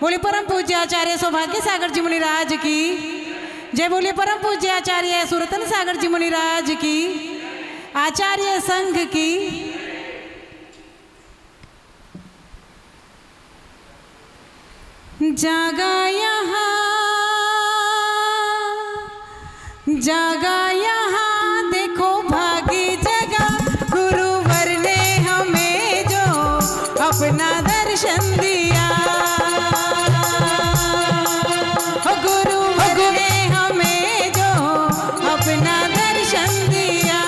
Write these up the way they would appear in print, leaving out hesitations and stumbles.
बोले परम पूज्य आचार्य सौभाग्य सागर जी मुनिराज की जय। बोले परम पूज्य आचार्य सुरतन सागर जी मुनिराज की, आचार्य संघ की। जागा यहाँ देखो भागी जगह, गुरुवर ने हमें जो अपना दर्शन दिया। गुरुवर ने हमें जो अपना दर्शन दिया।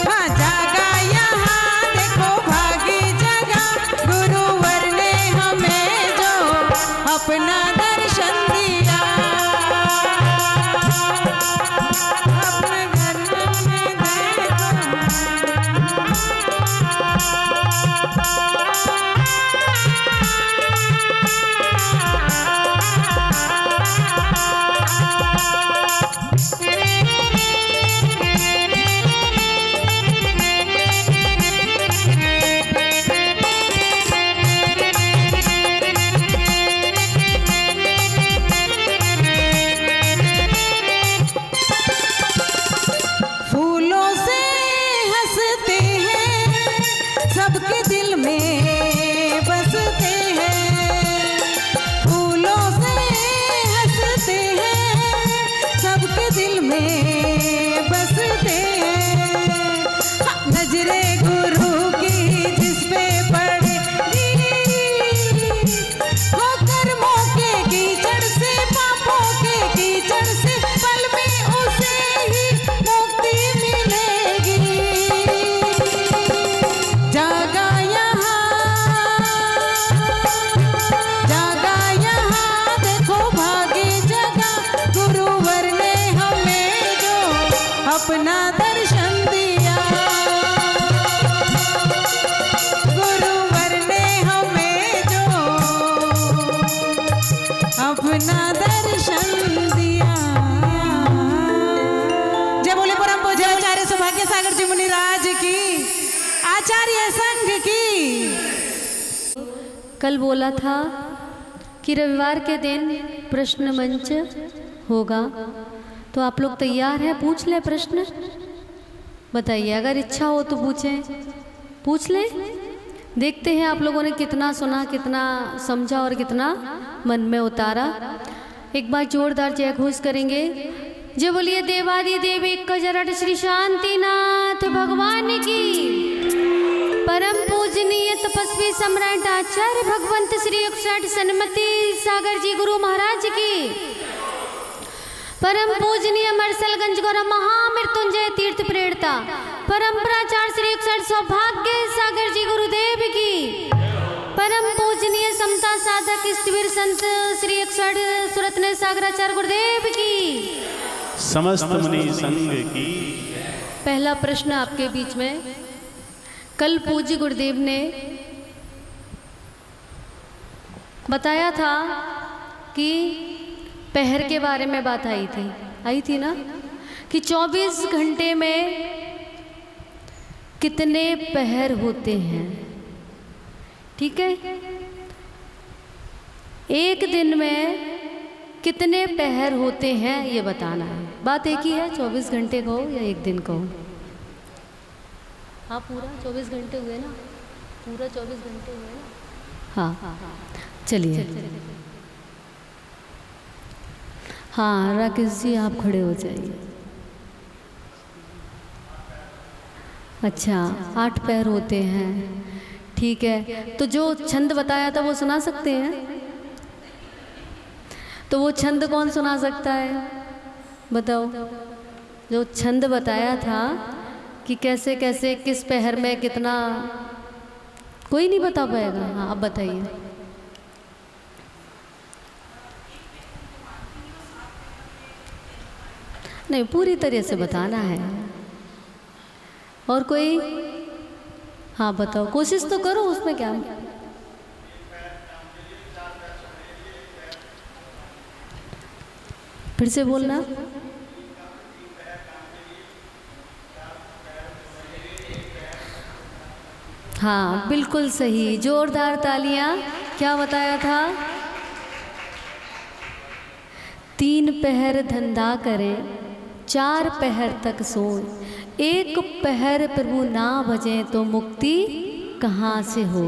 हाँ, जागा यहाँ देखो भागी जगह, गुरुवर ने हमें जो अपना दर्शन दिया। अपने घर में फूलों से हंसते हैं, सबके दिल में बसते हैं। फूलों से हंसते हैं, सबके दिल में बसते हैं। नजरे गुरु की जिस पे पड़ेगी, हो कर्मों के कीचड़ से, पापों के कीचड़ से, पल में उसे ही मुक्ति मिलेगी। जागा यहाँ देखो भागी जगह, गुरुवर ने हमें जो अपना दर्शन दिया। गुरुवर ने हमें जो अपना दर्शन दिया। जय बोले परम पूज्य आचार्य सौभाग्य सागर जी मुनिराज की, आचार्य संघ की। कल बोला था कि रविवार के दिन प्रश्न मंच होगा, तो आप लोग तैयार हैं? पूछ ले प्रश्न, बताइए। अगर इच्छा हो तो पूछ ले। देखते हैं आप लोगों ने कितना सुना, कितना समझा और कितना मन में उतारा। एक बार जोरदार जय घोष करेंगे। जय बोलिए देवादि देव एक जरट श्री शांतिनाथ भगवान की। परम पूजनीय तपस्वी सम्राट आचार्य भगवंत श्री 61 सन्मति सागर जी गुरु महाराज की। परम पूजनीय मरसलगंज गौरव महामृत्युंजय तीर्थ प्रेरता परम प्राचार्य श्री 61 सौभाग्य सागर जी गुरुदेव की। परम पूजनीय समता साधक स्थिर संत श्री 61 सुरत्न सागराचार्य गुरुदेव की। समस्त मुनि संघ की। पहला प्रश्न आपके बीच में। कल पूज्य गुरुदेव ने बताया था कि पहर के बारे में बात आई थी ना, कि 24 घंटे में कितने पहर होते हैं। ठीक है, एक दिन में कितने पहर होते हैं ये बताना है। बात एक ही है, 24 घंटे का हो या एक दिन का हो। हाँ, पूरा 24 घंटे हुए ना, पूरा 24 घंटे हुए ना। हाँ, चलिए। हाँ, राकेश जी आप खड़े हो जाइए। अच्छा, 8 पैर होते हैं, ठीक है। तो जो छंद बताया था वो सुना सकते हैं? तो वो छंद कौन सुना सकता है, बताओ। जो छंद बताया था कि कैसे कैसे किस पहर में कितना, कोई नहीं बता पाएगा? हाँ, अब बताइए। नहीं, पूरी तरह से बताना है। और कोई? हाँ बताओ, कोशिश तो करो, उसमें क्या। फिर से बोलना। हाँ बिल्कुल सही, जोरदार तालियां। क्या बताया था? 3 पहर धंधा करें, 4 पहर तक सोए, 1 पहर प्रभु ना भजें तो मुक्ति कहाँ से हो।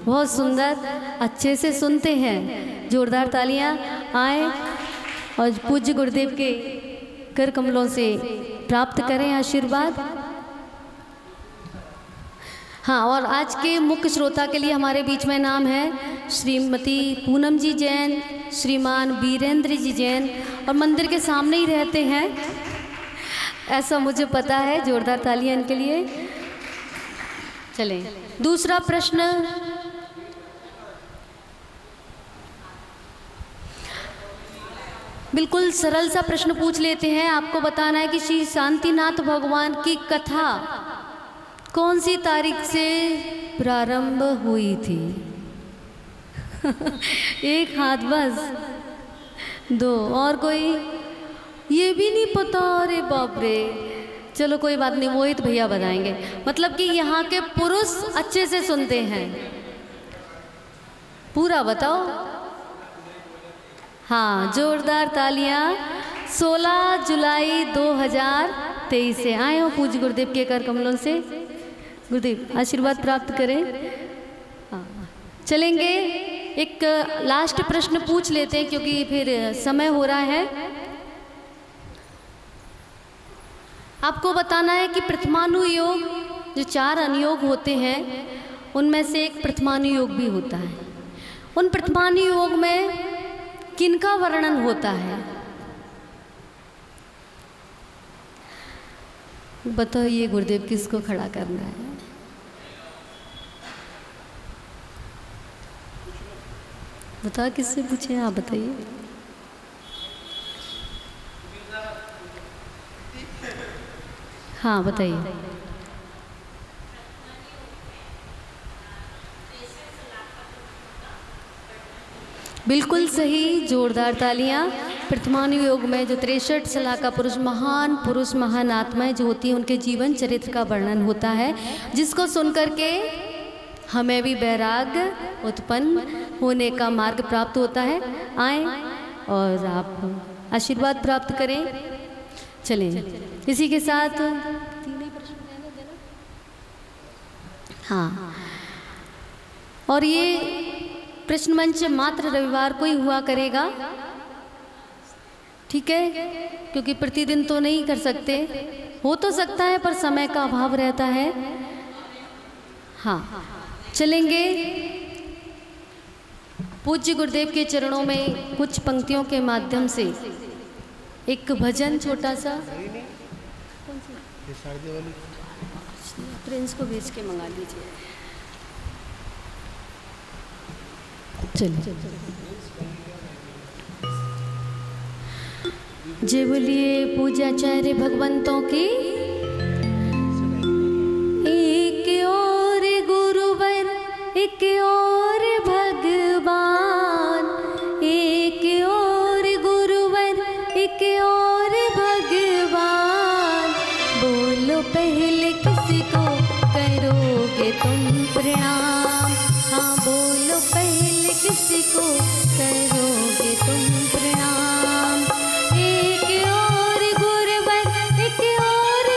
बहुत सुंदर, अच्छे से सुनते हैं। जोरदार तालियां। आए और पूज्य गुरुदेव के कर कमलों से प्राप्त करें आशीर्वाद। हाँ, और आज के मुख्य श्रोता के लिए हमारे बीच में नाम है श्रीमती पूनम जी जैन, श्रीमान वीरेंद्र जी जैन, और मंदिर के सामने ही रहते हैं, ऐसा मुझे पता है। जोरदार तालियां इनके लिए। चलें, दूसरा प्रश्न। बिल्कुल सरल सा प्रश्न पूछ लेते हैं। आपको बताना है कि श्री शांतिनाथ भगवान की कथा कौन सी तारीख से प्रारंभ हुई थी? एक हाथ बस, 2 और कोई? ये भी नहीं पता? अरे बाप रे, चलो कोई बात नहीं, मोहित भैया बताएंगे। मतलब कि यहाँ के पुरुष अच्छे से सुनते हैं। पूरा बताओ। हाँ, जोरदार तालियां। 16 जुलाई 2023 से आए हो पूज्य गुरुदेव के कर कमलों से। गुरुदेव आशीर्वाद प्राप्त करें। हाँ, चलेंगे, एक लास्ट प्रश्न पूछ लेते हैं क्योंकि फिर समय हो रहा है। आपको बताना है कि प्रथमानुयोग, जो 4 अनुयोग होते हैं उनमें से एक प्रथमानुयोग भी होता है। उन प्रथमानुयोग में किनका वर्णन होता है? बताइए गुरुदेव, किसको खड़ा करना है? बता, किससे पूछे? आप बताइए। हाँ बताइए। बिल्कुल सही, जोरदार तालियां। प्रथमानुयोग में जो 63 सलाह का पुरुष, महान आत्माएं जो होती हैं, उनके जीवन चरित्र का वर्णन होता है, जिसको सुनकर के हमें भी वैराग्य उत्पन्न होने का मार्ग प्राप्त होता है। आए और आप आशीर्वाद प्राप्त करें। चलें, इसी के साथ 3 ही प्रश्न रहने देना। हाँ, और ये प्रश्न मंच मात्र रविवार को ही हुआ करेगा, ठीक है? क्योंकि प्रतिदिन तो नहीं कर सकते, हो तो सकता है पर समय का अभाव रहता है। हाँ, चलेंगे पूज्य गुरुदेव के चरणों में कुछ पंक्तियों के माध्यम से एक भजन छोटा सा। प्रिंस को भेज के मंगा लीजिए। चलिए, जय बोलिए पूज्याचार्य भगवंतों की। एक और गुरुवर, एक और भगवान, एक और गुरुवर, एक और भगवान। बोलो पहले किसको करोगे तुम प्रणाम? हाँ बोलो पहले किसको करोगे तुम प्रणाम? एक और गुरुवर, एक और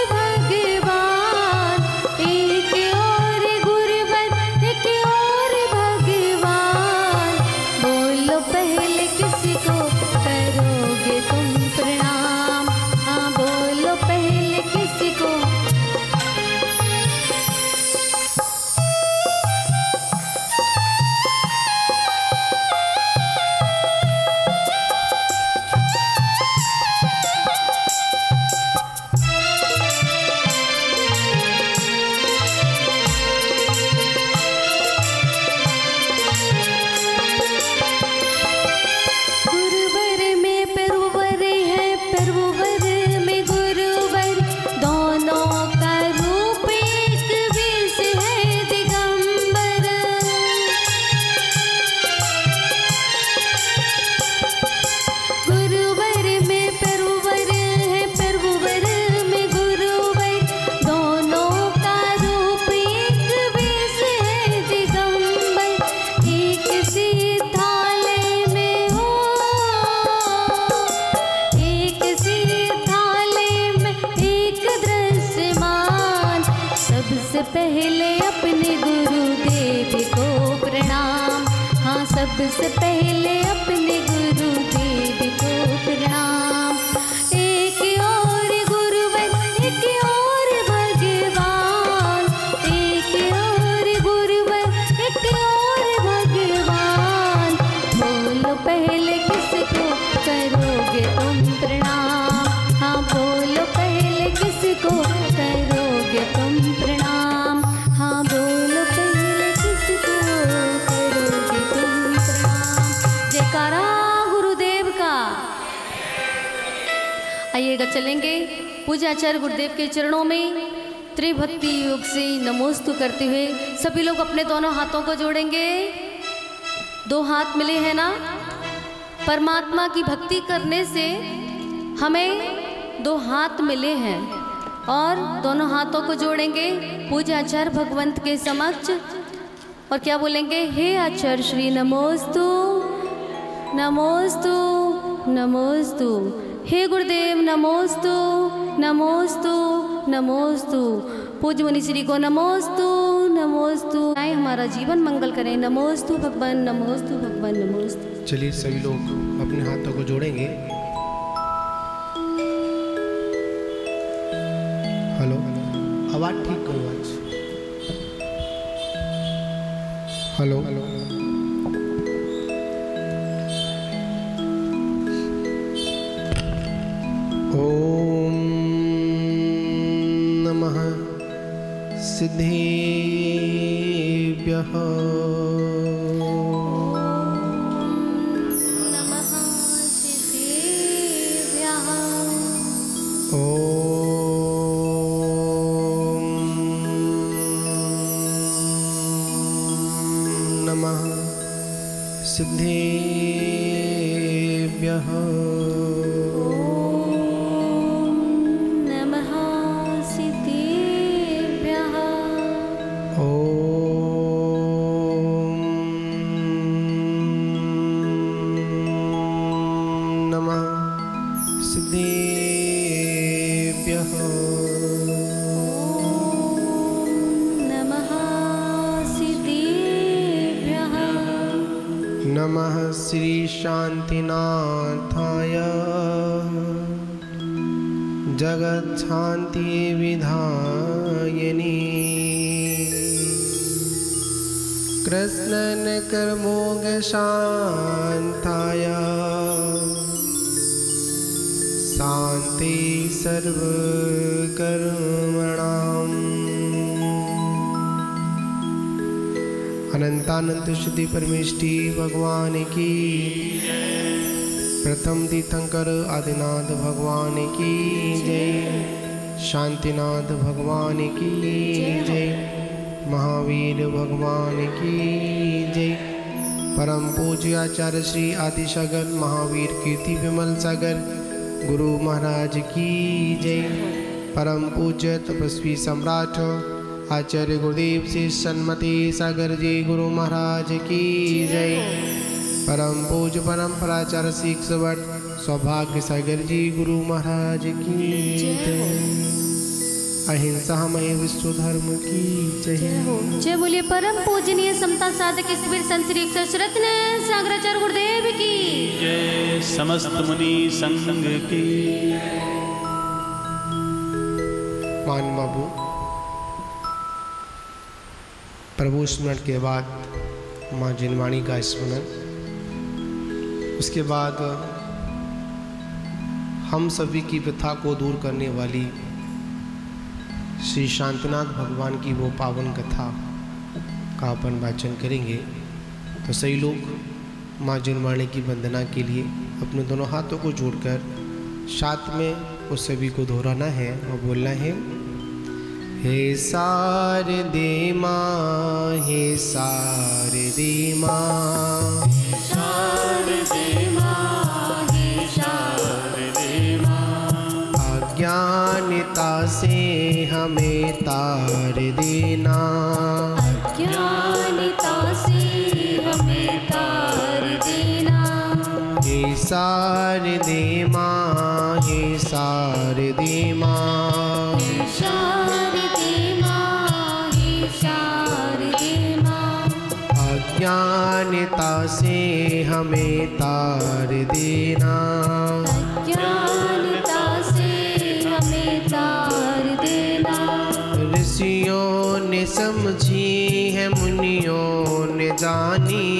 सबसे पहले अपने गुरुदेव को प्रणाम। एक और गुरुवर एक और भगवान, एक और गुरुवर एक और भगवान। बोलो पहले किसको करोगे तुम प्रणाम? हाँ बोलो पहले किसको करोगे तुम प्रणाम? हाँ बोलो पहले किसको करोगे तुम प्रणाम? जयकारा गुरुदेव का। आइएगा चलेंगे पूज्याचार्य गुरुदेव के चरणों में त्रिभक्ति योग से नमोस्तु करते हुए सभी लोग अपने दोनों हाथों को जोड़ेंगे। दो हाथ मिले हैं ना? परमात्मा की भक्ति करने से हमें दो हाथ मिले हैं और दोनों हाथों को जोड़ेंगे पूज्याचार्य भगवंत के समक्ष और क्या बोलेंगे? हे आचार्य श्री नमोस्तु नमोस्तु नमोस्तु। हे गुरुदेव नमोस्तु नमोस्तु नमोस्तु। पूज्य मुनि श्री को नमोस्तु नमोस्तु। आए हमारा जीवन मंगल करें। नमोस्तु भगवान नमोस्तु भगवान नमोस्तु। चलिए सभी लोग अपने हाथों को जोड़ेंगे। हेलो, आवाज ठीक करो आज। Hello hello. ओम नमः सिद्धेभ्यः। सिद्धेभ्यः। नमः सिद्धेभ्यः। नमः सिद्धेभ्यः। नमः सिद्धेभ्यः। नमः श्री शांतिनाथाय जगच्छान्ति विधायिनी कृष्णन कर्मोग शांताय शांति सर्वकर्मणाम्। अनंतानंत शुद्धि परमेष्टि भगवान की। प्रथम तीर्थंकर आदिनाथ भगवान की जय। शांतिनाथ भगवान की जय। महावीर भगवान की जय। परम पूज्य आचार्य श्री आदिसागर महावीर कीर्ति विमल सागर गुरु महाराज की जय। परम पूज्य तपस्वी सम्राट आचार्य गुरुदेव श्री सन्मति सागर जी गुरु महाराज की जय। परम पूज्य परम्पराचार्य श्री सौभाग्य सागर जी गुरु महाराज की जय। अहिंसा हमें विश्व धर्म की जय। जय बोलिए परम पूजनीय समता साधक ईश्वर संत श्री रत्न सागराचार्य गुरुदेव की जय। समस्त मुनि संघ की। मान बाबू प्रभु स्मरण के बाद माँ जिनवाणी का स्मरण, उसके बाद हम सभी की व्यथा को दूर करने वाली श्री शांतिनाथ भगवान की वो पावन कथा का अपन वाचन करेंगे। तो सही लोग माँ जिनवाणी की वंदना के लिए अपने दोनों हाथों को जोड़कर साथ में उस सभी को दोहराना है और बोलना है, हे शारदे माँ, हे शारदे माँ, शारदे माँ, हे शारदे माँ, अज्ञानता से हमें तार देना, अज्ञानता से हमें तार देना। हे शारदे माँ, हे शारदे माँ, शारदे माँ, शारदे माँ, अज्ञान अज्ञानता से हमें तार देना, अज्ञानता से हमें तार देना। ऋषियों ने समझी है मुनियों ने जानी,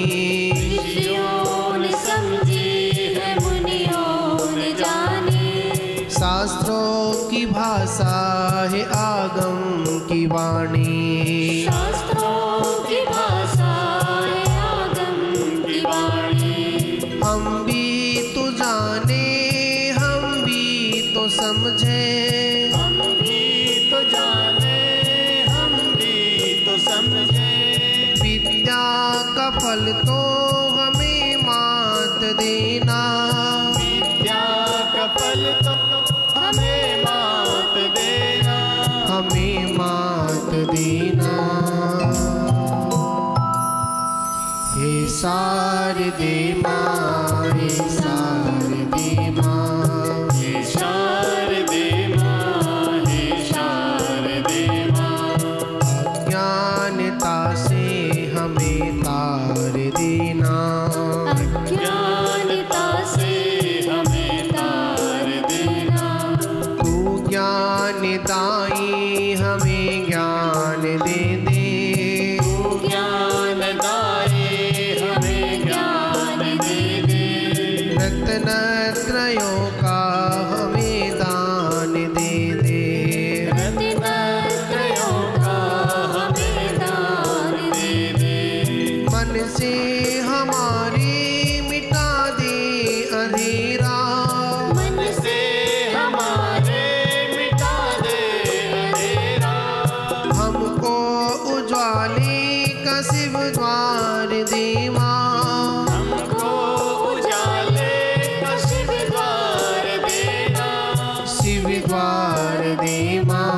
ऋषियों ने समझी है मुनियों ने जानी। शास्त्रों की भाषा है आगम की वाणी, शास्त्रों की भाषा है आगम की वाणी। हम भी तो जाने हम भी तो समझे, हम भी तो जाने हम भी तो समझे। विद्या का फल तो हमें मात देना, विद्या का फल तो हमें मात देना, हमें मात देना। हे शारदे माँ, हे शारदे माँ, हे शारदे माँ, हे शारदे माँ। अज्ञानता से हमें तार देना, अज्ञानता से हमें तार देना। तू ज्ञानदायी हमें ज्ञान दे दे, तू ज्ञानदायी हमें ज्ञान दे दे। रत्नत्रयों का हमें दान दे दे, रत्नत्रयों का हमें दान दे दे। मन से हमारे मिटा दे अंधेरा, मन से हमारे मिटा दे अंधेरा। हमको उज्वाले का शिव द्वार दे माँ, हमको उजाले का शिव द्वार देना, शिव द्वार दे माँ।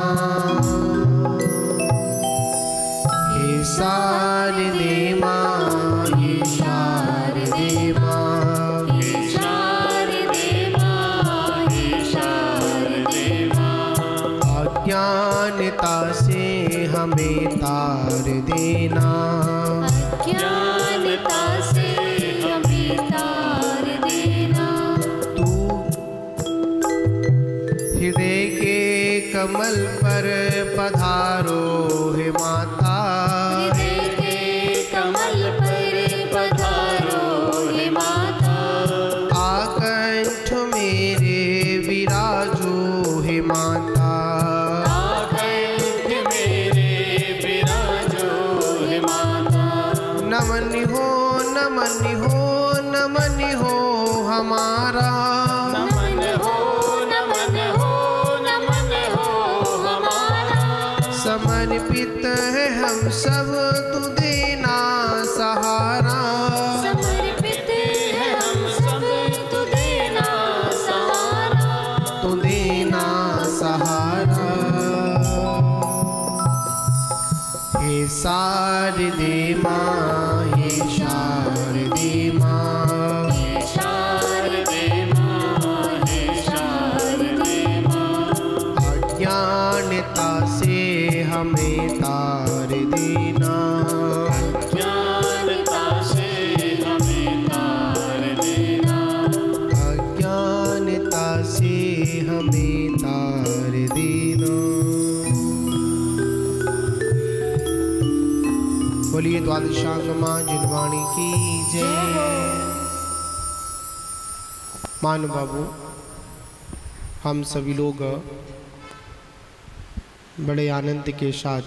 हे शारदे माँ, हे शारदे माँ, हे शारदे माँ, हे शारदे माँ। अज्ञानता से हमें तार देना, अज्ञानता से हमें तार देना। तू हृदय के कमल पर पधारो हे माता, हृदय के कमल पर पधारो हे माता। आकंठ मेरे विराजो हे माता, आकंठ मेरे विराजो हे माता। नमन हो नमन हो नमन हो हमारा, नमन हो नमन हो नमन हो हमारा। समर्पित है हम सब तू देना सहारा, समर्पित है हम सब तू देना सहारा। तू देना सहारा। हे शारदे माँ, हे शारदे माँ, हे शारदे माँ, हे शारदे माँ। अज्ञानता से हमें तार देना, ज्ञानता से हमें तार देना, अज्ञानता से हमें तार देना। बोलिए द्वादशांग माँ जिनवाणी की जय। मान बाबू, हम सभी लोग बड़े आनंद के साथ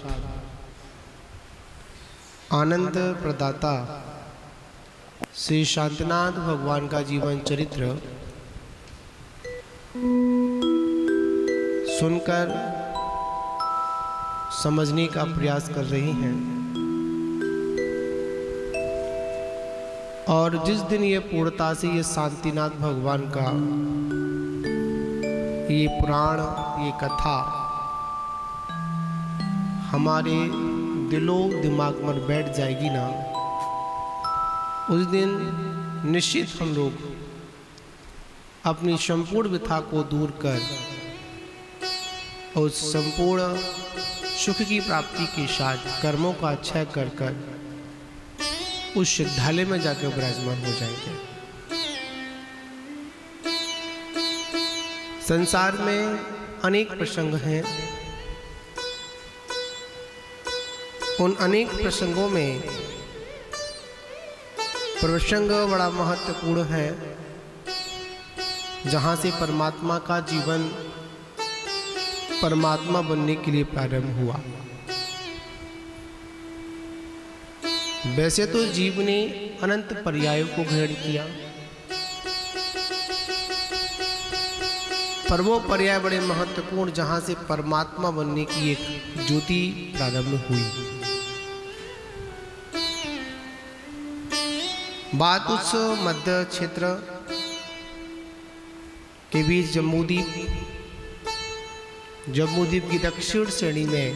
आनंद प्रदाता श्री शांतिनाथ भगवान का जीवन चरित्र सुनकर समझने का प्रयास कर रहे हैं। और जिस दिन ये पूर्णता से ये शांतिनाथ भगवान का ये पुराण, ये कथा हमारे दिलो दिमाग में बैठ जाएगी ना, उस दिन निश्चित हम लोग अपनी संपूर्ण व्यथा को दूर कर उस संपूर्ण सुख की प्राप्ति के साथ कर्मों का क्षय कर कर उस सिद्धालय में जाकर विराजमान हो जाएंगे। संसार में अनेक प्रसंग हैं। उन अनेक प्रसंगों में प्रसंग बड़ा महत्वपूर्ण है जहाँ से परमात्मा का जीवन परमात्मा बनने के लिए प्रारंभ हुआ। वैसे तो जीव ने अनंत पर्यायों को ग्रहण किया, पर वो पर्याय बड़े महत्वपूर्ण जहाँ से परमात्मा बनने की एक ज्योति प्रारंभ हुई। बात उस मध्य क्षेत्र के बीच जम्बूद्वीप की दक्षिण श्रेणी में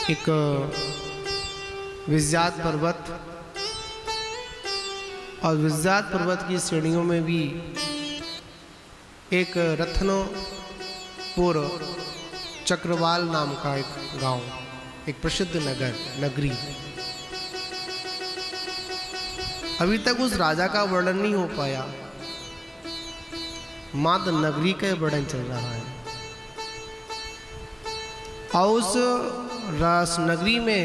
एक विज्ञात पर्वत और विज्ञात पर्वत की श्रेणियों में भी एक रत्नपुर चक्रवाल नाम का एक गांव, एक प्रसिद्ध नगरी। अभी तक उस राजा का वर्णन नहीं हो पाया, मात्र नगरी का वर्णन चल रहा है। और उस रास नगरी में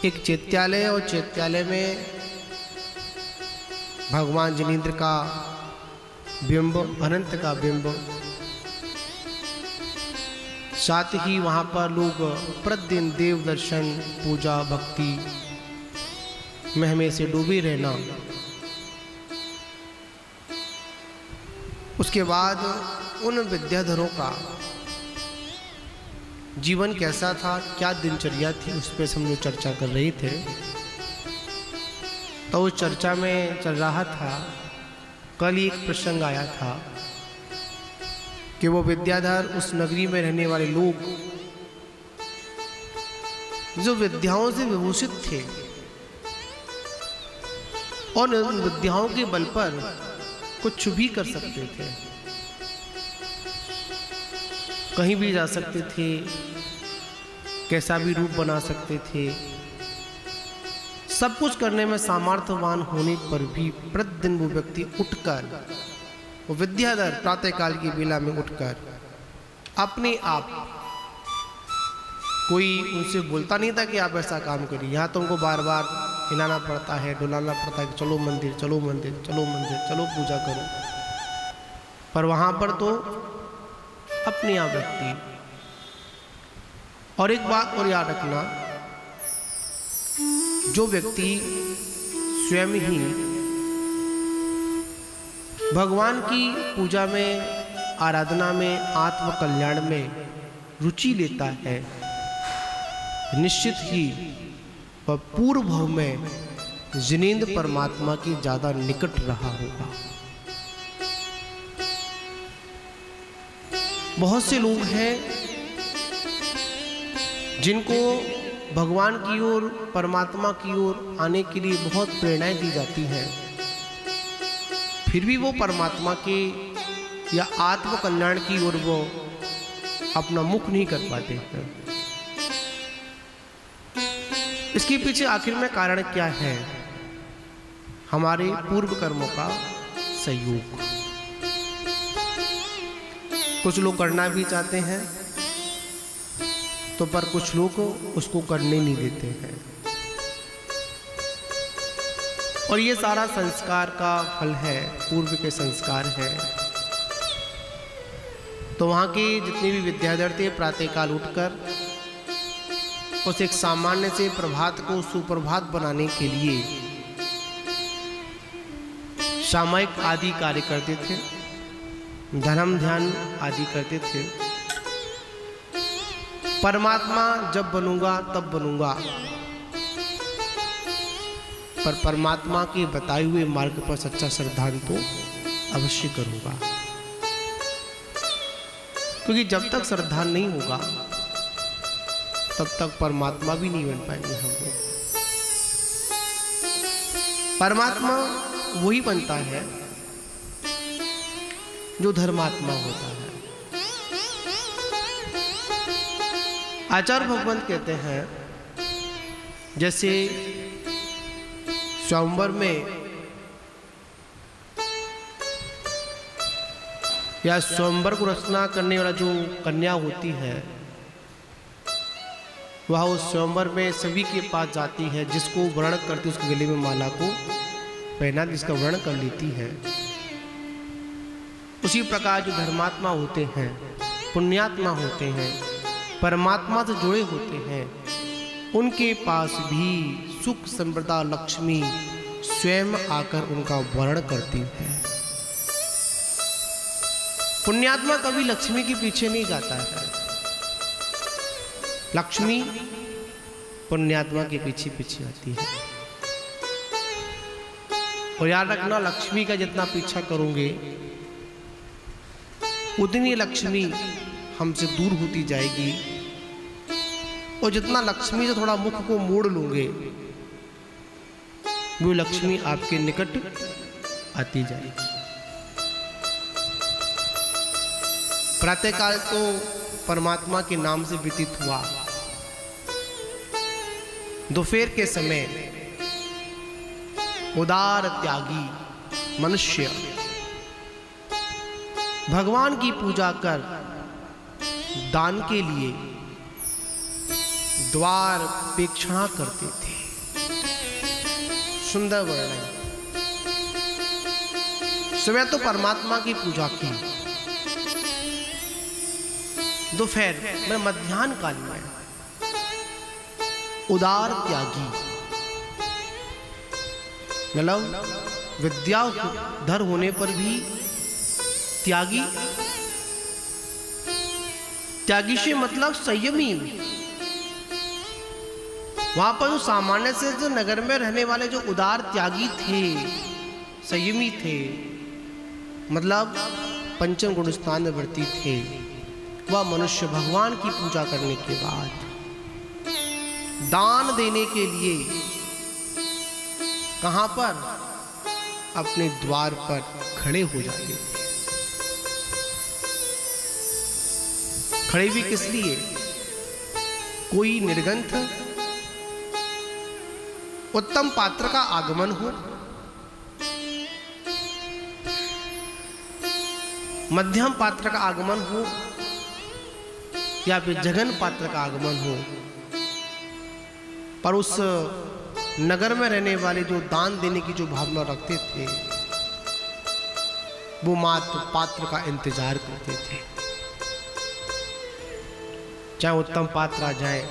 एक चैत्यालय, और चैत्यालय में भगवान जिनेंद्र का बिंब, अनंत का बिंब, साथ ही वहाँ पर लोग प्रतिदिन देव दर्शन, पूजा, भक्ति में हमेशा डूबे रहना। उसके बाद उन विद्याधरों का जीवन कैसा था, क्या दिनचर्या थी, उस पर हम लोग चर्चा कर रहे थे। तो उस चर्चा में चल रहा था, कल एक प्रसंग आया था कि वो विद्याधर, उस नगरी में रहने वाले लोग जो विद्याओं से विभूषित थे और उन विद्याओं के बल पर कुछ भी कर सकते थे, कहीं भी जा सकते थे, कैसा भी रूप बना सकते थे। सब कुछ करने में सामर्थ्यवान होने पर भी प्रतिदिन वो व्यक्ति उठकर, वो विद्याधर प्रातःकाल की बेला में उठकर अपने आप, कोई उनसे बोलता नहीं था कि आप ऐसा काम करिए। यहाँ तो उनको बार बार हिलाना पड़ता है, डुलाना पड़ता है कि चलो मंदिर, चलो मंदिर, चलो मंदिर, चलो पूजा करो। पर वहाँ पर तो अपने आप व्यक्ति। और एक बात और याद रखना, जो व्यक्ति स्वयं ही भगवान की पूजा में, आराधना में, आत्म कल्याण में रुचि लेता है, निश्चित ही वह पूर्व भाव में जिनेंद्र परमात्मा के ज्यादा निकट रहा होगा। बहुत से लोग हैं जिनको भगवान की ओर, परमात्मा की ओर आने के लिए बहुत प्रेरणाएं दी जाती हैं, फिर भी वो परमात्मा के या आत्म कल्याण की ओर वो अपना मुख नहीं कर पाते हैं। इसके पीछे आखिर में कारण क्या है? हमारे पूर्व कर्मों का संयोग। कुछ लोग करना भी चाहते हैं तो पर कुछ लोग उसको करने नहीं देते हैं, और ये सारा संस्कार का फल है, पूर्व के संस्कार है। तो वहाँ के जितने भी विद्याधर थे, प्रातःकाल उठकर उस एक सामान्य से प्रभात को सुप्रभात बनाने के लिए सामयिक आदि कार्य करते थे, धर्म ध्यान आदि करते थे। परमात्मा जब बनूंगा तब बनूंगा, पर परमात्मा के बताए हुए मार्ग पर सच्चा श्रद्धान तो अवश्य करूंगा, क्योंकि जब तक श्रद्धान नहीं होगा तब तक परमात्मा भी नहीं बन पाएंगे हम लोग। परमात्मा वही बनता है जो धर्मात्मा होता है। आचार्य भगवंत कहते हैं जैसे स्वयंवर में या स्वयंवर को रचना करने वाला जो कन्या होती है, वह उस स्वयंवर में सभी के पास जाती है, जिसको वर्ण करती उसके गले में माला को पहना जिसका वर्ण कर लेती है। उसी प्रकार जो धर्मात्मा होते हैं, पुण्यात्मा होते हैं, परमात्मा से जुड़े होते हैं, उनके पास भी सुख समृद्धा लक्ष्मी स्वयं आकर उनका वर्ण करती है। पुण्यात्मा कभी लक्ष्मी के पीछे नहीं जाता है, लक्ष्मी पुण्यात्मा के पीछे पीछे आती है। और याद रखना, लक्ष्मी का जितना पीछा करोगे उतनी लक्ष्मी हमसे दूर होती जाएगी, और जितना लक्ष्मी से थोड़ा मुख को मोड़ लोगे वो लक्ष्मी आपके निकट आती जाएगी। प्रातःकाल तो परमात्मा के नाम से व्यतीत हुआ। दोपहर के समय उदार त्यागी मनुष्य भगवान की पूजा कर दान के लिए द्वार पेक्षणा करते थे। सुंदर वर्णन। सुबह तो परमात्मा की पूजा की, दोपहर में मध्याह्न काल में उदार त्यागी, मतलब विद्याधर होने पर भी त्यागी। त्यागी से मतलब संयमी। वहां पर जो सामान्य से जो नगर में रहने वाले जो उदार त्यागी थे, संयमी थे, मतलब पंचम गुण स्थान में वर्ती थे, वह मनुष्य भगवान की पूजा करने के बाद दान देने के लिए कहां पर? अपने द्वार पर खड़े हो जाते थे। खड़े भी किस लिए? कोई निर्गंथ उत्तम पात्र का आगमन हो, मध्यम पात्र का आगमन हो, या फिर जघन पात्र का आगमन हो, पर उस नगर में रहने वाले जो दान देने की जो भावना रखते थे, वो मात्र पात्र का इंतजार करते थे। चाहे उत्तम पात्र आ जाए,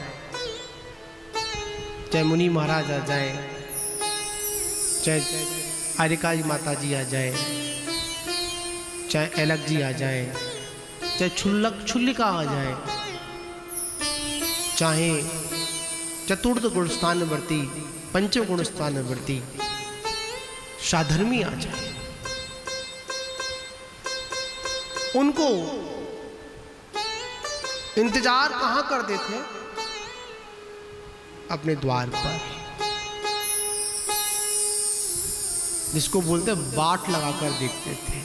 चाहे मुनि महाराज आ जाए, चाहे आर्यका जी माता जी आ जाए, चाहे ऐलक जी आ जाए, चाहे छुल्लिका आ जाए, चाहे चतुर्थ गुण स्थान में वर्ती, पंचम गुण स्थान में वर्ती साधर्मी आ जाए, उनको इंतजार कहां करते थे? अपने द्वार पर, जिसको बोलते बाट लगाकर देखते थे।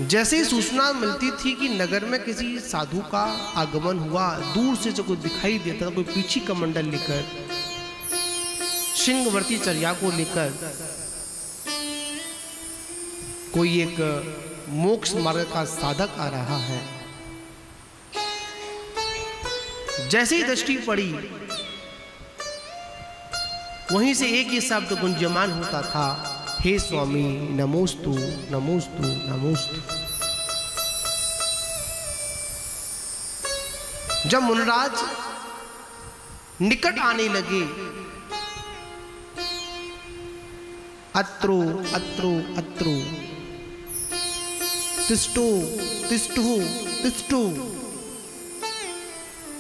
जैसे ही सूचना मिलती थी कि नगर में किसी साधु का आगमन हुआ, दूर से जो कोई दिखाई देता था, कोई पीछी कमंडल लेकर, सिंहवर्ती चर्या को लेकर, कोई एक मोक्ष मार्ग का साधक आ रहा है, जैसे ही दृष्टि पड़ी वहीं से एक ही शब्द गुंजमान होता था, हे स्वामी नमोस्तु नमोस्तु नमोस्तु। जब मुनराज निकट आने लगे, अत्रो अत्रो अत्रो तिष्ठो तिष्ठो तिष्ठो,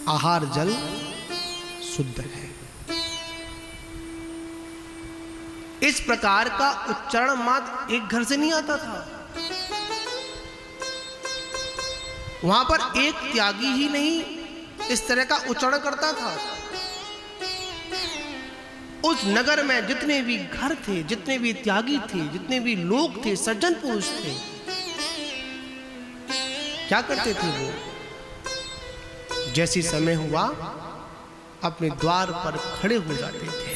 आहार जल शुद्ध है। इस प्रकार का उच्चारण मात्र एक घर से नहीं आता था। वहां पर एक त्यागी ही नहीं इस तरह का उच्चारण करता था। उस नगर में जितने भी घर थे, जितने भी त्यागी थे, जितने भी लोग थे, सज्जन पुरुष थे, क्या करते थे वो? जैसे समय हुआ अपने द्वार पर खड़े हो जाते थे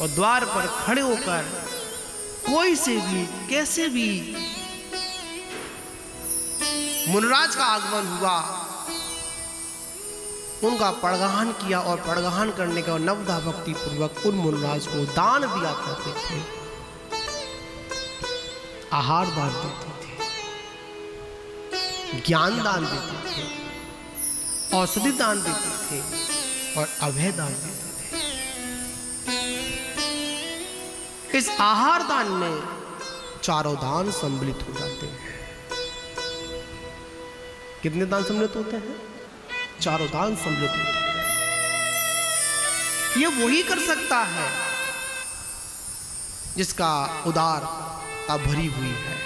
और द्वार पर खड़े होकर कोई से भी कैसे भी मुनिराज का आगमन हुआ, उनका पड़गाहन किया और पड़गाहन करने के बाद नवदा भक्ति पूर्वक उन मुनिराज को दान दिया करते थे, आहार दान देते थे, ज्ञान दान देते थे, औषधि दान देते थे और अभय दान देते थे। इस आहार दान में चारों दान सम्मिलित हो जाते हैं। कितने दान सम्मिलित होते हैं? चारों दान सम्मिलित होते हैं। ये वही कर सकता है जिसका उदारता भरी हुई है।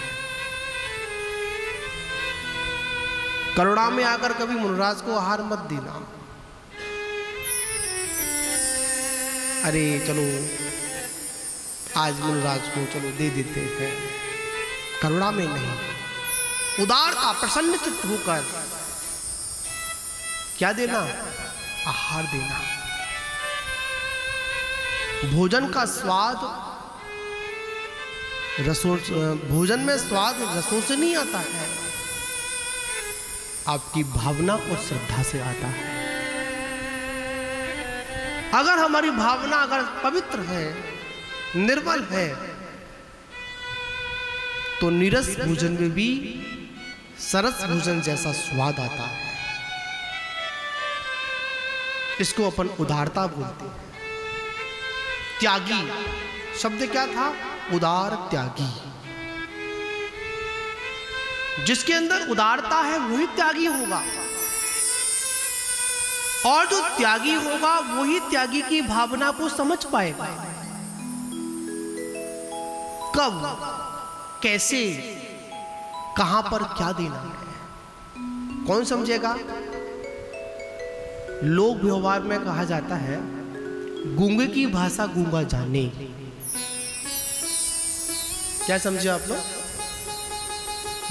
करुणा में आकर कभी मुनिराज को आहार मत देना। अरे चलो आज मुनिराज को चलो दे देते हैं, करुणा में नहीं, उदारता प्रसन्न चित्त होकर क्या देना? आहार देना। भोजन का स्वाद भोजन में स्वाद रसों से नहीं आता है, आपकी भावना और श्रद्धा से आता है। अगर हमारी भावना अगर पवित्र है, निर्मल है, तो नीरस भोजन में भी सरस भोजन जैसा स्वाद आता है। इसको अपन उदारता बोलते हैं। त्यागी शब्द क्या था? उदार त्यागी। जिसके अंदर उदारता है वही त्यागी होगा, और जो त्यागी होगा वही त्यागी की भावना को समझ पाएगा। कब, कैसे, कहां पर क्या देना है, कौन समझेगा? लोक व्यवहार में कहा जाता है गूंगे की भाषा गूंगा जाने। क्या समझे आप लोग?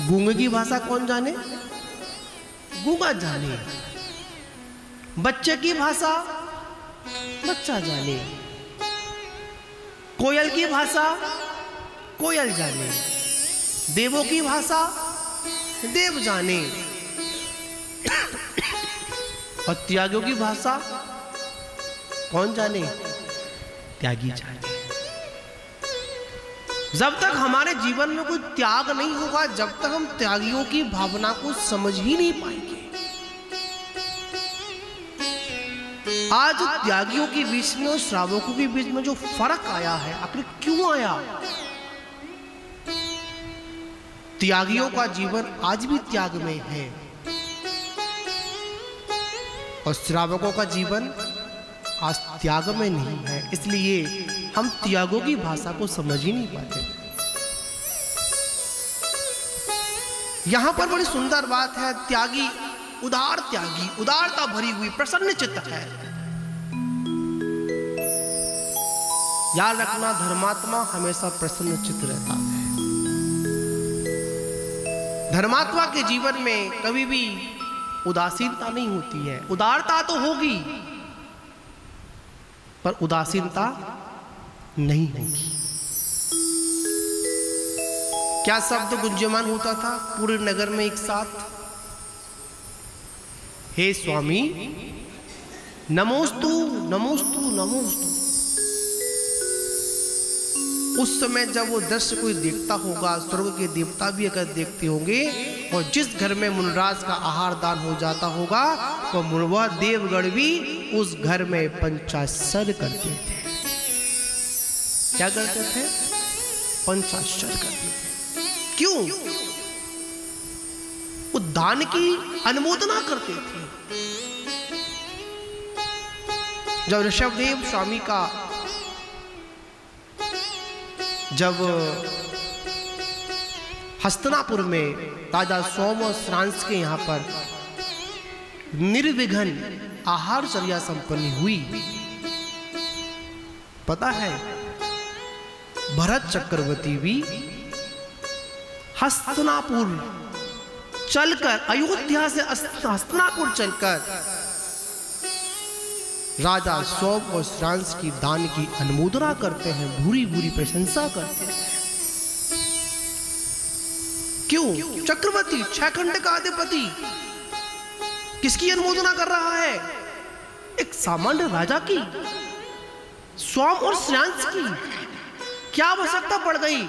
गूंगे की भाषा कौन जाने? गूंगा जाने। बच्चे की भाषा बच्चा जाने। कोयल की भाषा कोयल जाने। देवों की भाषा देव जाने। और त्यागियों की भाषा कौन जाने? त्यागी जाने। जब तक हमारे जीवन में कोई त्याग नहीं होगा, जब तक हम त्यागियों की भावना को समझ ही नहीं पाएंगे। आज त्यागियों के बीच में और श्रावकों के बीच में जो फर्क आया है, आखिर क्यों आया? त्यागियों का जीवन आज भी त्याग में है और श्रावकों का जीवन आज त्याग में नहीं है, इसलिए हम त्यागों की भाषा को समझ ही नहीं पाते। यहां पर बड़ी सुंदर बात है, त्यागी, उदार त्यागी, उदारता भरी हुई प्रसन्न चित्त है। याद रखना, धर्मात्मा हमेशा प्रसन्न चित्त रहता है। धर्मात्मा के जीवन में कभी भी उदासीनता नहीं होती है। उदारता तो होगी पर उदासीनता नहीं होगी। क्या शब्द गुंजयमान होता था पूरे नगर में एक साथ? हे स्वामी नमोस्तु नमोस्तु नमोस्तु। उस समय जब वो दृश्य कोई देखता होगा, स्वर्ग के देवता भी अगर देखते होंगे, और जिस घर में मुनिराज का आहार दान हो जाता होगा, तो वह देवगण भी उस घर में पंचाक्षर करते थे। क्या करते थे? पंचाक्षर करते थे। क्यों? वो दान की अनुमोदना करते थे। जब ऋषभदेव स्वामी का जब हस्तिनापुर में राजा सोम और श्रांस के यहाँ पर निर्विघ्न आहारचर्या संपन्न हुई, पता है भरत चक्रवर्ती भी हस्तिनापुर चलकर, अयोध्या से हस्तिनापुर चलकर राजा सोम और श्रांस की दान की अनुमोदना करते हैं, भूरी भूरी प्रशंसा करते हैं। क्यों? चक्रवर्ती, 6 खंड का अधिपति किसकी अनुमोदना कर रहा है? एक सामान्य राजा की, सोम और श्रांस की क्या आवश्यकता पड़ गई?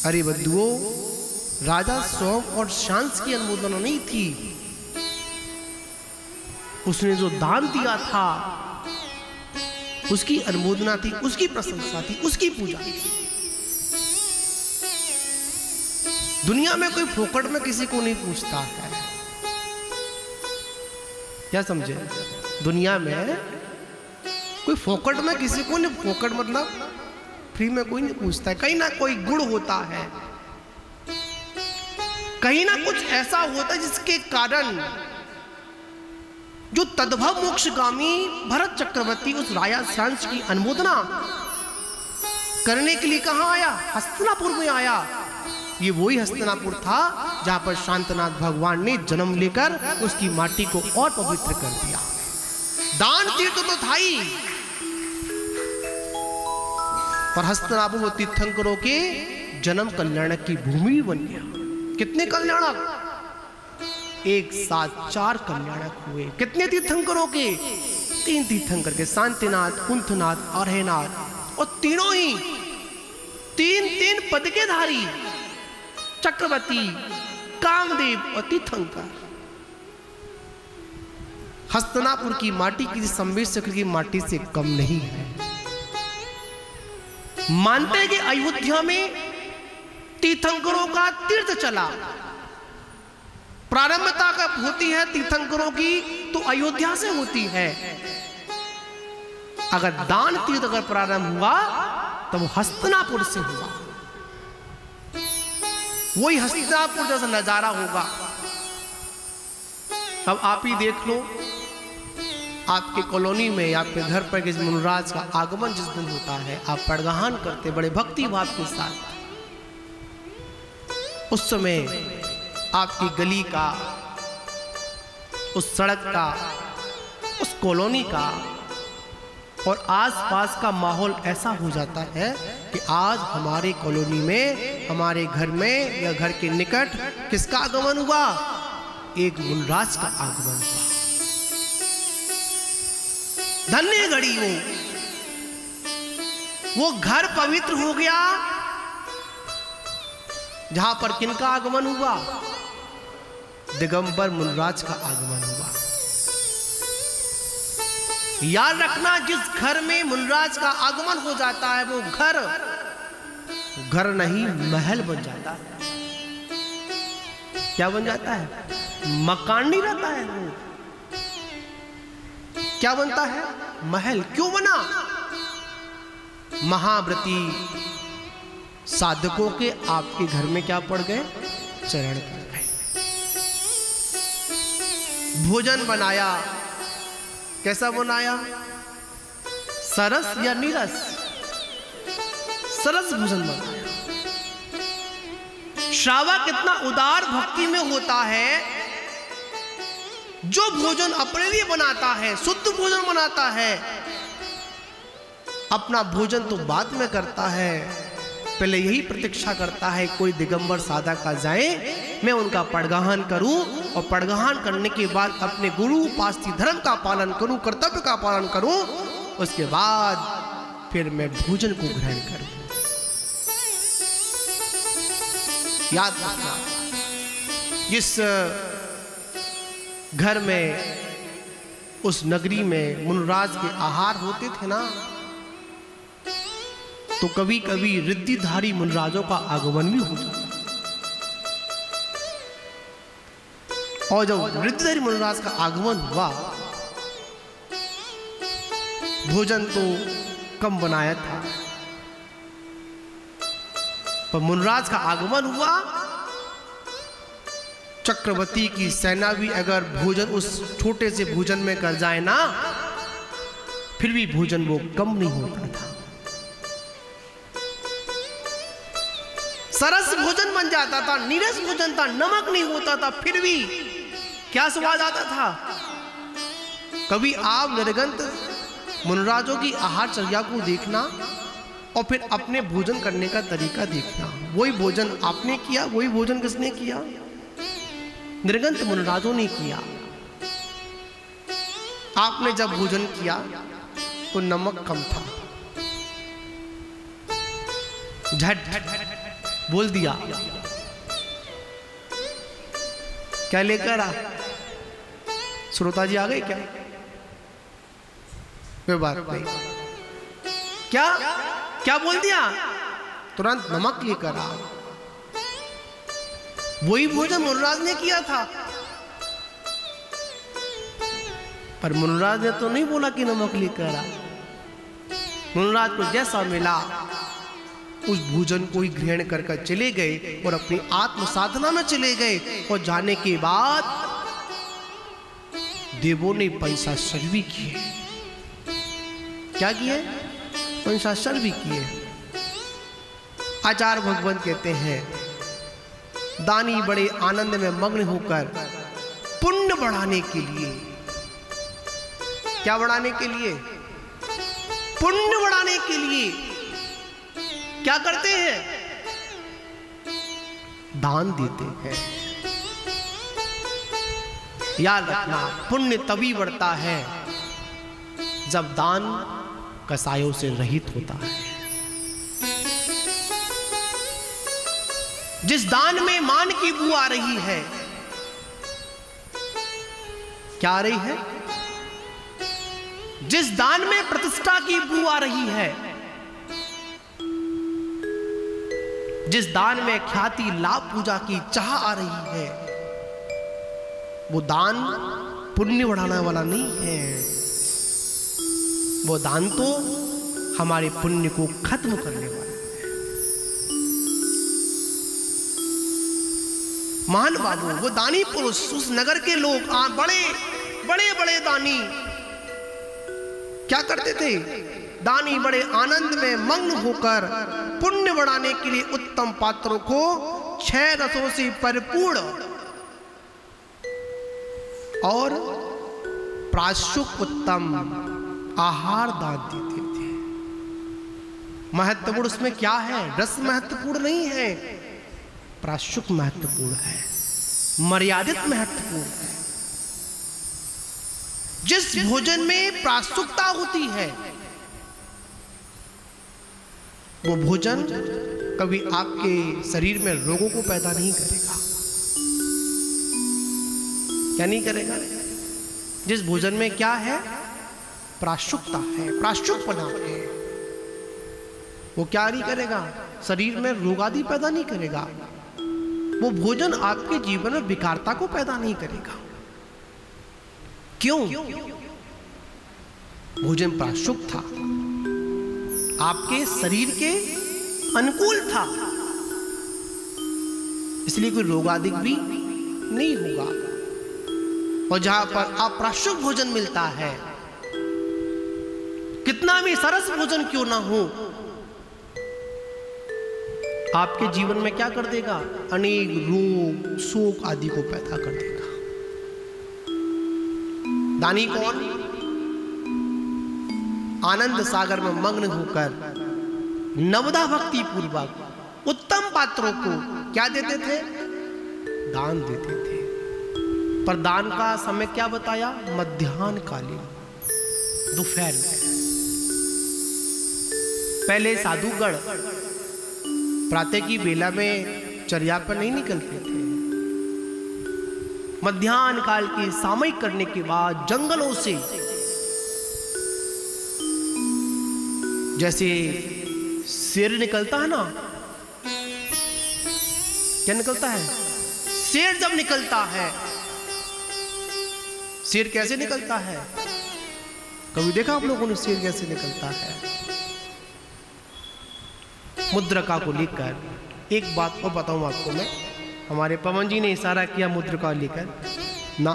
अरे बंधुओं, राजा सोम और श्रांस की अनुमोदना नहीं थी, उसने जो दान दिया था उसकी अनुमोदना थी, उसकी प्रशंसा थी, उसकी पूजा थी। दुनिया में कोई फोकट में किसी को नहीं पूछता है, क्या समझे? दुनिया में कोई फोकट में किसी को नहीं, फोकट मतलब फ्री में कोई नहीं पूछता है। कहीं ना कोई गुण होता है, कहीं ना कुछ ऐसा होता है जिसके कारण जो तद्भव मोक्षगामी भरत चक्रवर्ती उस राजा श्रांस की अनुमोदना करने के लिए कहां आया? हस्तिनापुर में आया। ये वही हस्तिनापुर था जहां पर शांतनाथ भगवान ने जन्म लेकर उसकी माटी को और पवित्र कर दिया। दान तीर्थ तो था ही, पर हस्तिनापुर वो तीर्थंकरों के जन्म कल्याणक की भूमि बन गया। कितने कल्याणक? एक साथ 4 कल्याणक हुए। कितने तीर्थंकरों के? 3 तीर्थंकर के, शांतिनाथ, कुंथनाथ, अरहनाथ, और तीनों ही 3 पद के धारी, चक्रवर्ती, कामदेव और तीर्थंकर। हस्तिनापुर की माटी किसी संवेद चक्र की माटी से कम नहीं है। मानते हैं कि अयोध्या में तीर्थंकरों का तीर्थ चला, प्रारंभता कब होती है तीर्थंकरों की? तो अयोध्या से होती है। अगर दान तीर्थ अगर प्रारंभ हुआ तो वो हस्तिनापुर से हुआ। वही हस्तिनापुर जैसा नजारा होगा। अब आप ही देख लो, आपके कॉलोनी में, आपके घर पर किस मुनराज का आगमन जिस दिन होता है, आप पड़गाहन करते बड़े भक्ति भाव के साथ। उस समय आपकी गली का, उस सड़क का, उस कॉलोनी का और आसपास का माहौल ऐसा हो जाता है कि आज हमारे कॉलोनी में, हमारे घर में या घर के निकट किसका आगमन हुआ? एक मुनराज का आगमन हुआ। धन्य घड़ी वो घर पवित्र हो गया जहां पर किनका आगमन हुआ? दिगंबर मुनराज का आगमन हुआ। याद रखना, जिस घर में मुनराज का आगमन हो जाता है वो घर नहीं महल बन जाता है। क्या बन जाता है? मकान नहीं रहता है वो, क्या बनता है? महल। क्यों बना? महाव्रती साधकों के आपके घर में क्या पड़ गए? चरण पड़ गए। भोजन बनाया, कैसा बनाया? सरस या नीरस? सरस भोजन बनाया। श्रावक कितना उदार भक्ति में होता है, जो भोजन अपने लिए बनाता है, शुद्ध भोजन बनाता है। अपना भोजन तो बाद में करता है, पहले यही प्रतीक्षा करता है कोई दिगंबर साधक आ जाए, मैं उनका पड़गाहन करूं और पड़गाहन करने के बाद अपने गुरु उपास्य धर्म का पालन करूं, कर्तव्य का पालन करूं, उसके बाद फिर मैं भोजन को ग्रहण करूं। याद रखना, जिस घर में, उस नगरी में मुनराज के आहार होते थे ना, तो कभी कभी रिद्धिधारी मुनराजों का आगमन भी हो जाता। और जब रिद्धिधारी मुनराज का आगमन हुआ, भोजन तो कम बनाया था, पर मुनराज का आगमन हुआ, चक्रवर्ती की सेना भी अगर भोजन उस छोटे से भोजन में कर जाए ना, फिर भी भोजन वो कम नहीं होता था। सरस भोजन बन जाता था, नीरस भोजन था, नमक नहीं होता था, फिर भी क्या स्वाद आता था? कभी आप निर्गंत मुनिराजों की आहारचर्या को देखना और फिर अपने भोजन करने का तरीका देखना। वही भोजन आपने किया, वही भोजन किसने किया? निर्गंत मुनिराजों ने किया। आपने जब भोजन किया तो नमक कम था, झट बोल दिया, क्या लेकर आ? श्रोता जी आ गए क्या? कोई बात नहीं। क्या क्या बोल दिया? तुरंत नमक लेकर आ। वही भोजन मुनिराज ने किया था, पर मुनिराज ने तो नहीं बोला कि नमक लेकर आ। मुनिराज को जैसा मिला उस भोजन को ही ग्रहण कर चले गए और अपनी आत्म साधना में चले गए। और जाने के बाद देवों ने पंचाक्षर भी किए। क्या किए? पंचाक्षर भी किए। आचार्य भगवान कहते हैं, दानी बड़े आनंद में मग्न होकर पुण्य बढ़ाने के लिए, क्या बढ़ाने के लिए? पुण्य बढ़ाने के लिए क्या करते हैं? दान देते हैं। याद रखना, पुण्य तभी बढ़ता है जब दान कसायों से रहित होता है। जिस दान में मान की बू आ रही है, क्या आ रही है? जिस दान में प्रतिष्ठा की बू आ रही है, जिस दान में ख्याति लाभ पूजा की चाह आ रही है, वो दान पुण्य बढ़ाने वाला नहीं है। वो दान तो हमारे पुण्य को खत्म करने वाला है। महान बाबू, वो दानी पुरुष, उस नगर के लोग, बड़े बड़े बड़े दानी क्या करते थे? दानी बड़े आनंद में मग्न होकर पुण्य बढ़ाने के लिए उत्तम पात्रों को 6 रसों से परिपूर्ण और प्राशुक उत्तम आहार दान देते थे। महत्वपूर्ण उसमें क्या है? रस महत्वपूर्ण नहीं है, प्राशुक महत्वपूर्ण है, मर्यादित महत्वपूर्ण है। जिस भोजन में प्राशुकता होती है, वो भोजन कभी आपके शरीर में रोगों को पैदा नहीं करेगा। क्या नहीं करेगा? जिस भोजन में क्या है? प्राशुकता है, प्राशुकपना है, वो क्या नहीं करेगा? शरीर में रोग आदि पैदा नहीं करेगा। वो भोजन आपके जीवन में विकारता को पैदा नहीं करेगा। क्यों? भोजन प्राशुक था, आपके शरीर के अनुकूल था, इसलिए कोई रोग आदि भी नहीं होगा। और जहां पर अप्राशुक भोजन मिलता है, कितना भी सरस भोजन क्यों ना हो, आपके जीवन में क्या कर देगा? अनेक रोग शोक आदि को पैदा कर देगा। दानी कौन? आनंद सागर में मग्न होकर नवदा भक्ति पूर्वक उत्तम पात्रों को क्या देते थे? दान देते थे। पर दान का समय क्या बताया? मध्याह्न कालीन, दोपहर में। पहले साधुगण प्रातः की बेला में चर्या पर नहीं निकलते थे। मध्याह्न काल की सामयिक करने के बाद जंगलों से जैसे शेर निकलता है ना, क्या निकलता है? शेर जब निकलता है, शेर कैसे निकलता है? कभी देखा आप लोगों ने शेर कैसे निकलता है? मुद्रिका को लेकर। एक बात और बताऊं आपको मैं, हमारे पवन जी ने इशारा किया मुद्रिका लेकर ना।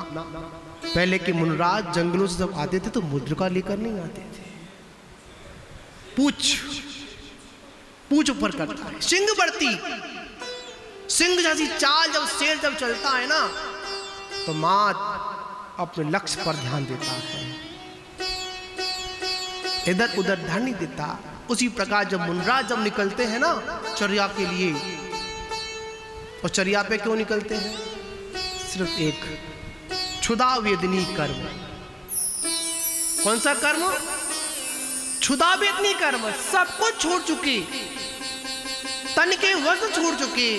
पहले के मुनिराज जंगलों से जब आते थे तो मुद्रिका लेकर नहीं आते थे। पूछ ऊपर करता है, सिंह बढ़ती, सिंह जैसी चाल जब शेर जब चलता है ना, तो मात अपने लक्ष्य पर ध्यान देता है। इधर उधर ध्यान नहीं देता। उसी प्रकार जब मुनराज जब निकलते हैं ना चर्या के लिए, और चर्या पे क्यों निकलते हैं? सिर्फ एक क्षुधा वेदनी कर्म। कौन सा कर्म? क्षुधा वेदनी कर्म। सब कुछ छोड़ चुके, तन के वस्त्र छोड़ चुके,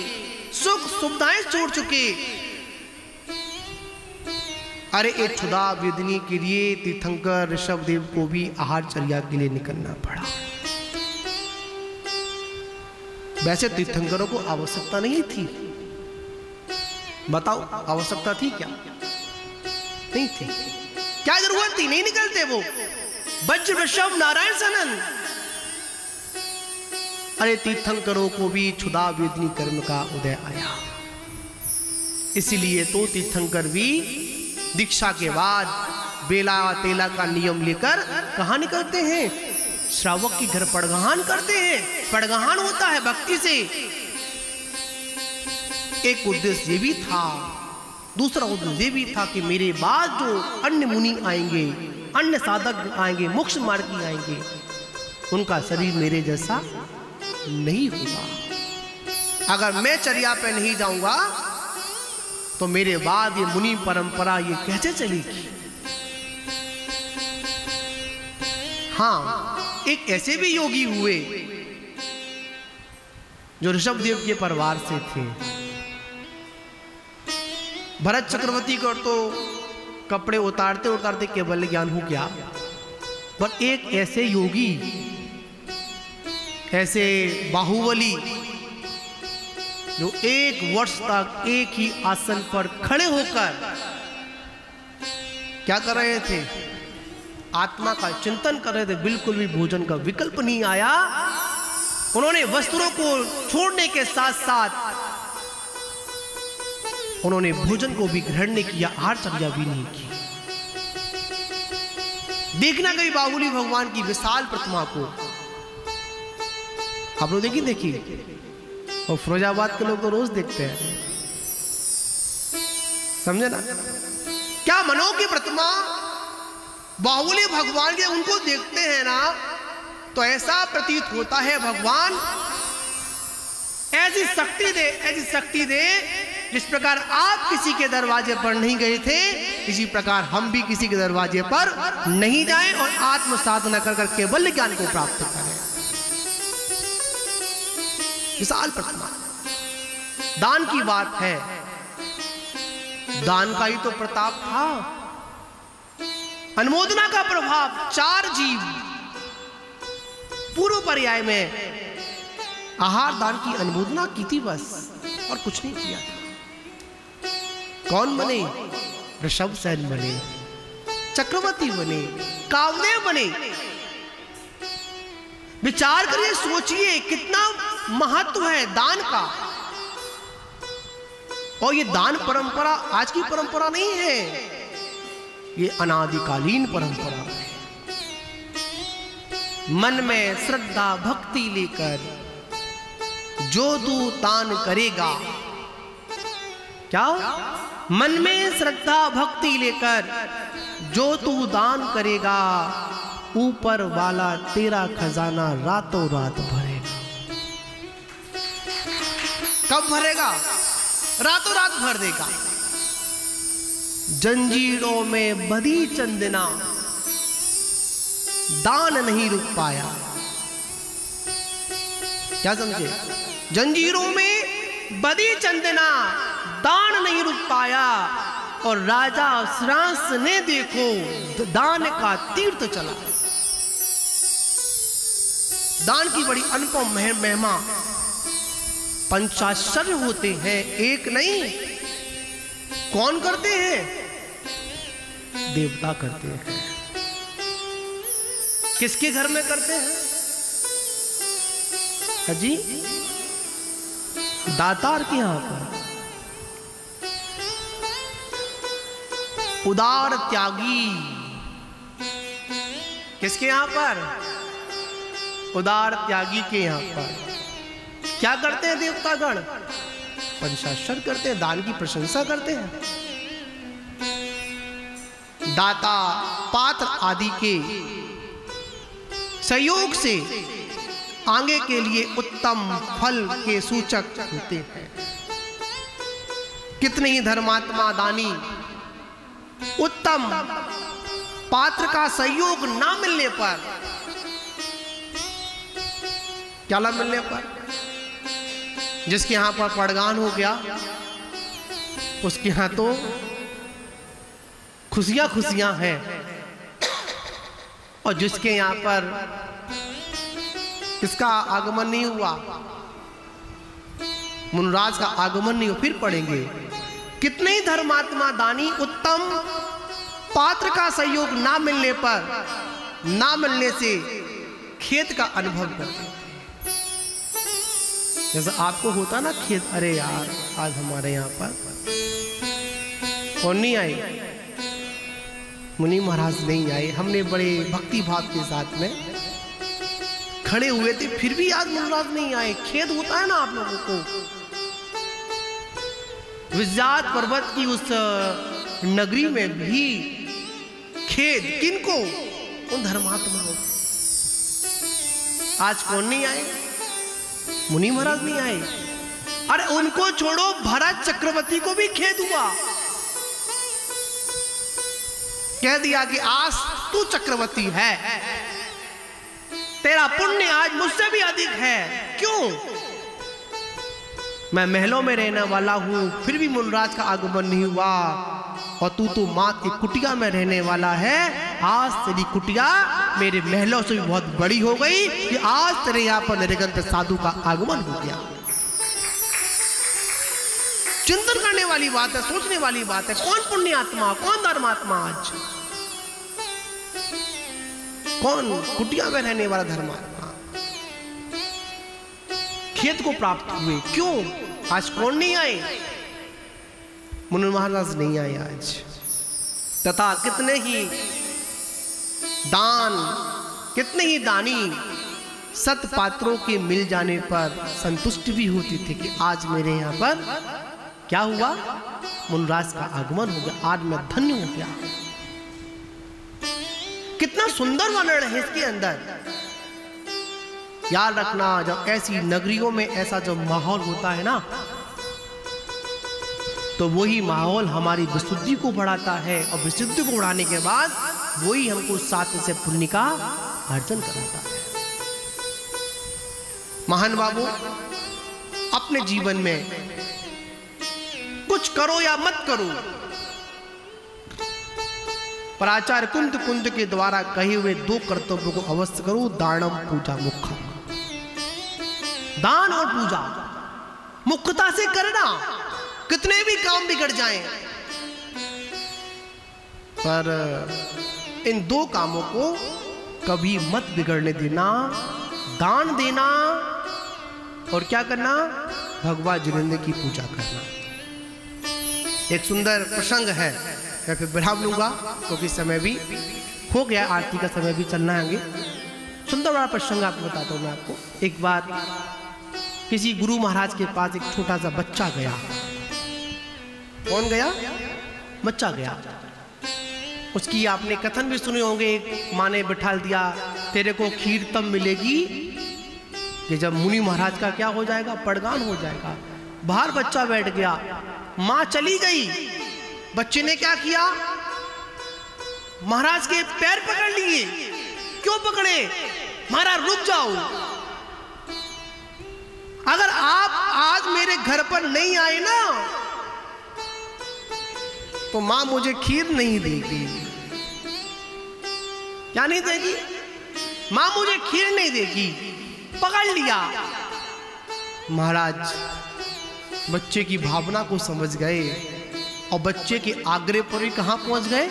सुख सुविधाएं छोड़ चुके। अरे एक क्षुधा वेदनी के लिए तीर्थंकर ऋषभदेव को भी आहारचर्या के लिए निकलना पड़ा। वैसे तीर्थंकरों को आवश्यकता नहीं थी, बताओ आवश्यकता थी क्या? नहीं थी। क्या जरूरत थी? नहीं निकलते वो। वज्र ऋषभ नारायण सनन। अरे तीर्थंकरों को भी क्षुधा वेदनी कर्म का उदय आया। इसीलिए तो तीर्थंकर भी दीक्षा के बाद बेला तेला का नियम लेकर कहां निकलते हैं? श्रावक के घर पड़गहान करते हैं। पड़गहान होता है भक्ति से। एक उद्देश्य ये भी था, दूसरा उद्देश्य ये भी था कि मेरे बाद जो अन्य मुनि आएंगे, अन्य साधक आएंगे, मोक्ष मार्ग की आएंगे, उनका शरीर मेरे जैसा नहीं होगा। अगर मैं चर्या पे नहीं जाऊंगा तो मेरे बाद ये मुनि परंपरा ये कैसे चलेगी? हाँ, एक ऐसे भी योगी हुए जो ऋषभदेव के परिवार से थे। भरत चक्रवर्ती को तो कपड़े उतारते उतारते केवल ज्ञान हो गया, पर एक ऐसे योगी, ऐसे बाहुबली जो 1 वर्ष तक एक ही आसन पर खड़े होकर क्या कर रहे थे? आत्मा का चिंतन कर रहे थे। बिल्कुल भी भोजन का विकल्प नहीं आया। उन्होंने वस्त्रों को छोड़ने के साथ साथ उन्होंने भोजन को भी ग्रहण नहीं किया, आहारचर्या भी नहीं की। देखना कभी बाहुबली भगवान की विशाल प्रतिमा को आप लोग देखिए, और फिरोजाबाद के लोग तो रोज देखते हैं, समझे ना? क्या मनो की प्रतिमा बाहुबली भगवान के, उनको देखते हैं ना तो ऐसा प्रतीत होता है भगवान ऐसी शक्ति दे जिस प्रकार आप किसी के दरवाजे पर नहीं गए थे, इसी प्रकार हम भी किसी के दरवाजे पर नहीं जाएं और आत्म साधना कर केवल ज्ञान को प्राप्त करें। विशाल प्रतिमा। दान की बात है, दान का ही तो प्रताप था। अनुमोदना का प्रभाव। 4 जीव पूर्व पर्याय में आहार दान की अनुमोदना की थी बस, और कुछ नहीं किया था। कौन बने? ऋषभसेन बने, चक्रवर्ती बने, कामदेव बने। विचार करिए, सोचिए कितना महत्व है दान का। और ये दान परंपरा आज की परंपरा नहीं है, ये अनादिकालीन परंपरा है। मन में श्रद्धा भक्ति लेकर जो तू दान करेगा, क्या? मन में श्रद्धा भक्ति लेकर जो तू दान करेगा, ऊपर वाला तेरा खजाना रातों रात भरेगा। कब भरेगा? रातों रात भर देगा। जंजीरों में बंधी चंदना, दान नहीं रुक पाया। क्या समझे? जंजीरों में बंधी चंदना, दान नहीं रुक पाया। और राजा श्रांस ने देखो दान का तीर्थ चला। दान की बड़ी अनुपम महिमा। पंचाश्चर्य होते हैं, एक नहीं। कौन करते हैं? देवता करते हैं। किसके घर में करते हैं? जी, दातार के यहां पर। उदार त्यागी किसके यहां पर? उदार त्यागी के यहां पर। क्या करते हैं देवतागण? पंचाश्चर्य करते हैं, दान की प्रशंसा करते हैं। दाता पात्र आदि के सहयोग से आगे के लिए उत्तम फल के सूचक होते हैं। कितने ही धर्मात्मा दानी उत्तम पात्र का सहयोग ना मिलने पर, क्या ना मिलने पर, जिसके यहां पर पड़गान हो गया उसके यहां तो खुशियां खुशियां हैं, और जिसके यहां पर किसका आगमन नहीं हुआ, मुनराज का आगमन नहीं हुआ, फिर पढ़ेंगे कितने ही धर्मात्मा दानी उत्तम पात्र का सहयोग ना मिलने पर, ना मिलने से खेत का अनुभव करते हैं। जैसे आपको होता ना खेत, अरे यार आज हमारे यहाँ पर कौन नहीं आए, मुनि महाराज नहीं आए, हमने बड़े भक्ति भाव के साथ में खड़े हुए थे, फिर भी आज मुनराज नहीं आए। खेद होता है ना आप लोगों को। विज्ञात पर्वत की उस नगरी में भी खेद किनको, उन धर्मात्माओं। आज कौन नहीं आए, मुनि महाराज नहीं आए। अरे उनको छोड़ो, भरत चक्रवर्ती को भी खेद हुआ, कह दिया कि आज तू चक्रवर्ती है, तेरा पुण्य आज मुझसे भी अधिक है। क्यों? मैं महलों में रहने वाला हूं, फिर भी मुनराज का आगमन नहीं हुआ, और तू तो मां की कुटिया में रहने वाला है। आज तेरी कुटिया मेरे महलों से भी बहुत बड़ी हो गई कि आज तेरे यहां पर निर्गंत साधु का आगमन हो गया। चिंतन करने वाली बात है, सोचने वाली बात है। कौन पुण्यात्मा, कौन धर्मात्मा, आज कौन कुटिया में रहने वाला धर्मात्मा खेत को प्राप्त हुए। क्यों? आज कौन नहीं आए, मुनि महाराज नहीं आए आज। तथा कितने ही दान, कितने ही दानी सत पात्रों के मिल जाने पर संतुष्ट भी होते थे कि आज मेरे यहाँ पर क्या हुआ, मुनराज का आगमन हो गया, आज मैं धन्य हो गया। कितना सुंदर वर्णन है इसके अंदर। याद रखना, जब ऐसी नगरियों में ऐसा जब माहौल होता है ना, तो वही माहौल हमारी विशुद्धि को बढ़ाता है, और विशुद्धि को बढ़ाने के बाद वही हमको साथ से पुण्य का अर्जन कराता है। महान बाबू, अपने जीवन में कुछ करो या मत करो, पर आचार्य कुंद के द्वारा कहे हुए दो कर्तव्यों को अवश्य करो। दानम पूजा मुख्यम, दान और पूजा मुख्यता से करना, कितने भी काम बिगड़ जाएं, पर इन दो कामों को कभी मत बिगड़ने देना। दान देना और क्या करना, भगवान जिनेंद्र की पूजा करना। एक सुंदर प्रसंग है, मैं फिर विराम लूंगा क्योंकि समय भी हो गया, आरती का समय भी चलना है आगे। सुंदर बड़ा प्रसंग आपको बताता हूँ मैं आपको। एक बार किसी गुरु महाराज के पास एक छोटा सा बच्चा गया। कौन गया? बच्चा गया। उसकी आपने कथन भी सुने होंगे। एक माँ ने बिठा दिया, तेरे को खीर तब मिलेगी कि जब मुनि महाराज का क्या हो जाएगा, पड़गान हो जाएगा। बाहर बच्चा बैठ गया, माँ चली गई। बच्चे ने क्या किया, महाराज के पैर पकड़ लिए। क्यों पकड़े? महाराज रुक जाओ, अगर आप आज मेरे घर पर नहीं आए ना तो मां मुझे खीर नहीं देगी। क्या नहीं देगी? मां मुझे खीर नहीं देगी। पकड़ लिया। महाराज बच्चे की भावना को समझ गए और बच्चे के आग्रह पर ही कहां पहुंच गए,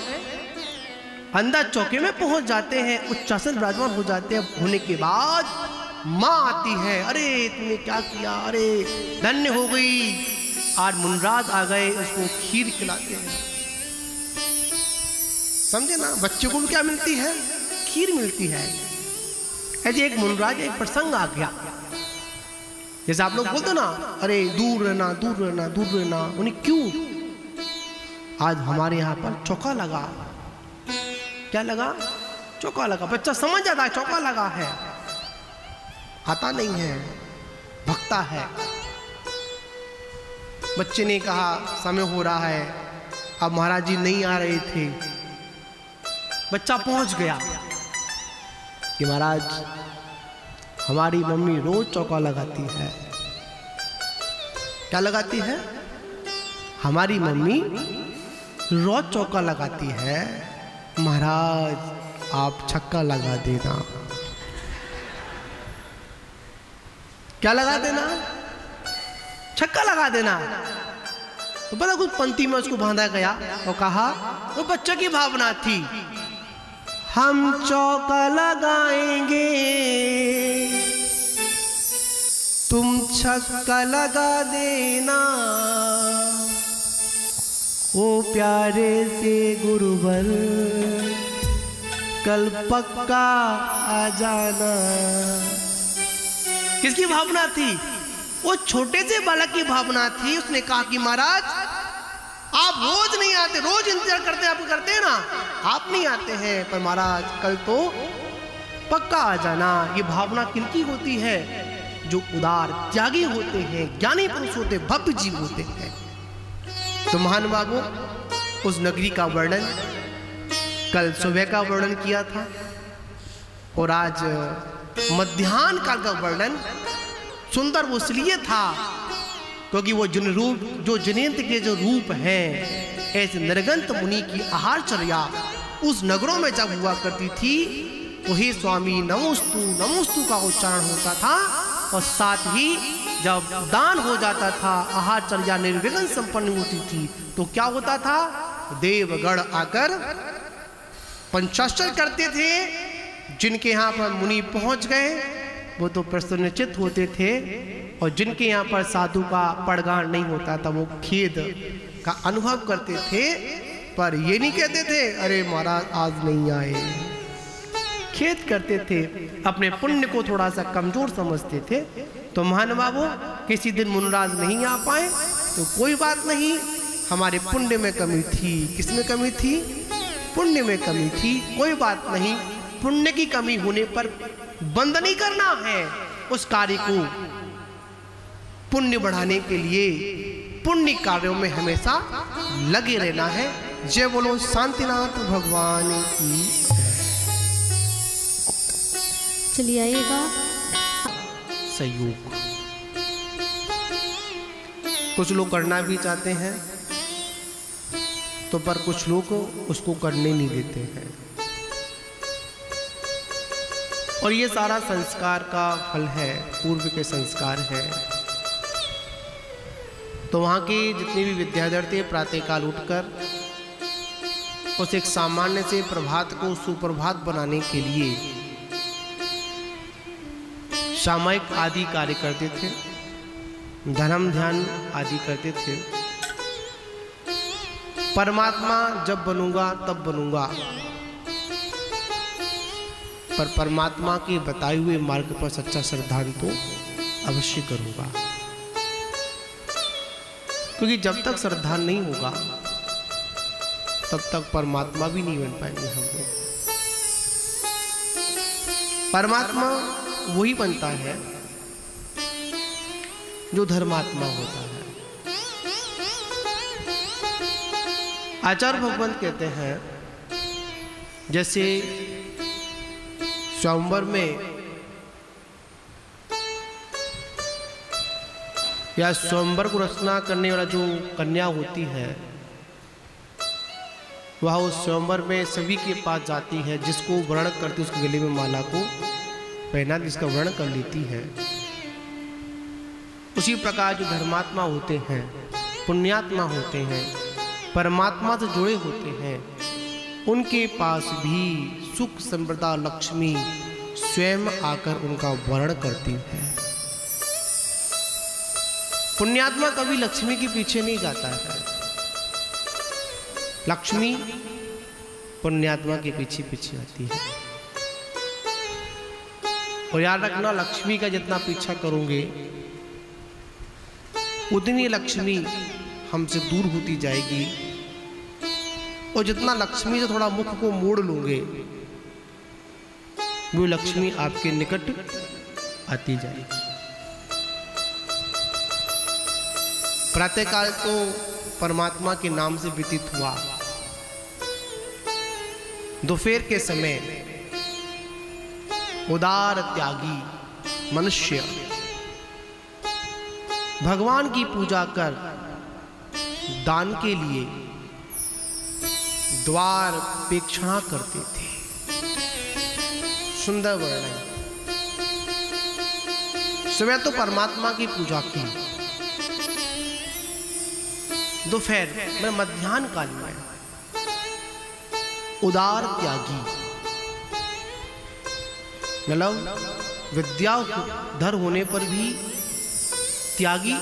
अंदर चौके में पहुंच जाते हैं। उच्चासन विराजमान हो जाते हैं। होने के बाद मां आती है, अरे तूने क्या किया, अरे धन्य हो गई, आज मुनराज आ गए, उसको खीर खिलाते हैं। समझे ना, बच्चे को भी क्या मिलती है, खीर मिलती है। ऐसे एक मुनराज एक प्रसंग आ गया, जैसे आप लोग बोलते ना, अरे दूर रहना दूर रहना दूर रहना। उन्हें क्यों? आज हमारे यहाँ पर चौका लगा। क्या लगा? चौका लगा। बच्चा समझ जाता है चौका लगा है, आता नहीं है, भगता है। बच्चे ने कहा समय हो रहा है, अब महाराज जी नहीं आ रहे थे। बच्चा पहुंच गया कि महाराज हमारी मम्मी रोज चौका लगाती है। क्या लगाती है? हमारी मम्मी रोज चौका लगाती है, महाराज आप छक्का लगा देना। क्या लगा देना? छक्का लगा देना। तो पता कुछ पंक्ति में उसको बांधा गया और कहा, वो बच्चे की भावना थी, हम चौका लगाएंगे तुम छक्का लगा देना, ओ प्यारे से गुरुवर कल पक्का आ जाना। किसकी भावना थी? वो छोटे से बालक की भावना थी। उसने कहा कि महाराज आप रोज नहीं आते, रोज इंतजार करते हैं, आप करते हैं ना, आप नहीं आते हैं, पर महाराज कल तो पक्का आ जाना। ये भावना किनकी होती है? जो उदार त्यागी होते हैं, ज्ञानी पुरुष होते, भव्य जीव होते हैं। तो महानुभावों, उस नगरी का वर्णन कल सुबह का वर्णन किया था और आज मध्याह्न काल का वर्णन सुंदर वो इसलिए था क्योंकि वो जो जनेंद्र के जो रूप हैं, ऐसे नरगंत मुनि की आहारचर्या उस नगरों में जब हुआ करती थी तो हे स्वामी नमोस्तु नमोस्तु का उच्चारण होता था और साथ ही जब दान हो जाता था, आहारचर्या निर्विघ्न संपन्न होती थी, तो क्या होता था? देवगण आकर पंचाक्षर करते थे। जिनके यहाँ पर मुनि पहुंच गए वो तो प्रसन्नचित्त होते थे और जिनके यहाँ पर साधु का पड़गान नहीं होता था वो खेद का अनुभव करते थे, पर ये नहीं कहते थे अरे महाराज आज नहीं आए। खेद करते थे, अपने पुण्य को थोड़ा सा कमजोर समझते थे। तो महानुभावों, किसी दिन मुनराज नहीं आ पाए तो कोई बात नहीं, हमारे पुण्य में कमी थी। किसमें कमी थी? पुण्य में कमी थी। कोई बात नहीं, पुण्य की कमी होने पर बंद नहीं करना है, उस कार्य को पुण्य बढ़ाने के लिए पुण्य कार्यों में हमेशा लगे रहना है। जय बोलो शांतिनाथ भगवान की। चलिए आइएगा। सहयोग कुछ लोग करना भी चाहते हैं तो पर कुछ लोग उसको करने नहीं देते हैं, और ये सारा संस्कार का फल है, पूर्व के संस्कार है। तो वहाँ के जितने भी विद्यार्थी प्रातःकाल उठकर उस एक सामान्य से प्रभात को सुप्रभात बनाने के लिए सामयिक आदि कार्य करते थे, धर्म ध्यान आदि करते थे। परमात्मा जब बनूंगा तब बनूंगा, पर परमात्मा के बताए हुए मार्ग पर सच्चा श्रद्धान तो अवश्य करूंगा, क्योंकि जब तक श्रद्धान नहीं होगा तब तक परमात्मा भी नहीं बन पाएंगे हम लोग। परमात्मा वही बनता है जो धर्मात्मा होता है। आचार्य भगवंत कहते हैं, जैसे स्वयंवर में या स्वयंवर को रचना करने वाला जो कन्या होती है वह उस स्वयंवर में सभी के पास जाती है, जिसको वर्ण करती उसके गले में माला को पहना जिसका वर्ण कर लेती है। उसी प्रकार जो धर्मात्मा होते हैं, पुण्यात्मा होते हैं, परमात्मा से जुड़े होते हैं, उनके पास भी सुख समृद्धा लक्ष्मी स्वयं आकर उनका वर्ण करती है। पुण्यात्मा कभी लक्ष्मी के पीछे नहीं जाता है, लक्ष्मी पुण्यात्मा के पीछे पीछे आती है। और याद रखना, लक्ष्मी का जितना पीछा करोगे उतनी लक्ष्मी हमसे दूर होती जाएगी, और जितना लक्ष्मी से थोड़ा मुख को मोड़ लोगे वो लक्ष्मी आपके निकट आती जाएगी। प्रातःकाल तो परमात्मा के नाम से व्यतीत हुआ। दोपहर के समय उदार त्यागी मनुष्य भगवान की पूजा कर दान के लिए द्वार पेक्षणा करते थे। सुंदर वर्णन। सुबह तो परमात्मा की पूजा की, दोपहर में मध्याह्न काल में उदार त्यागी मतलब विद्याधर होने पर भी त्यागी,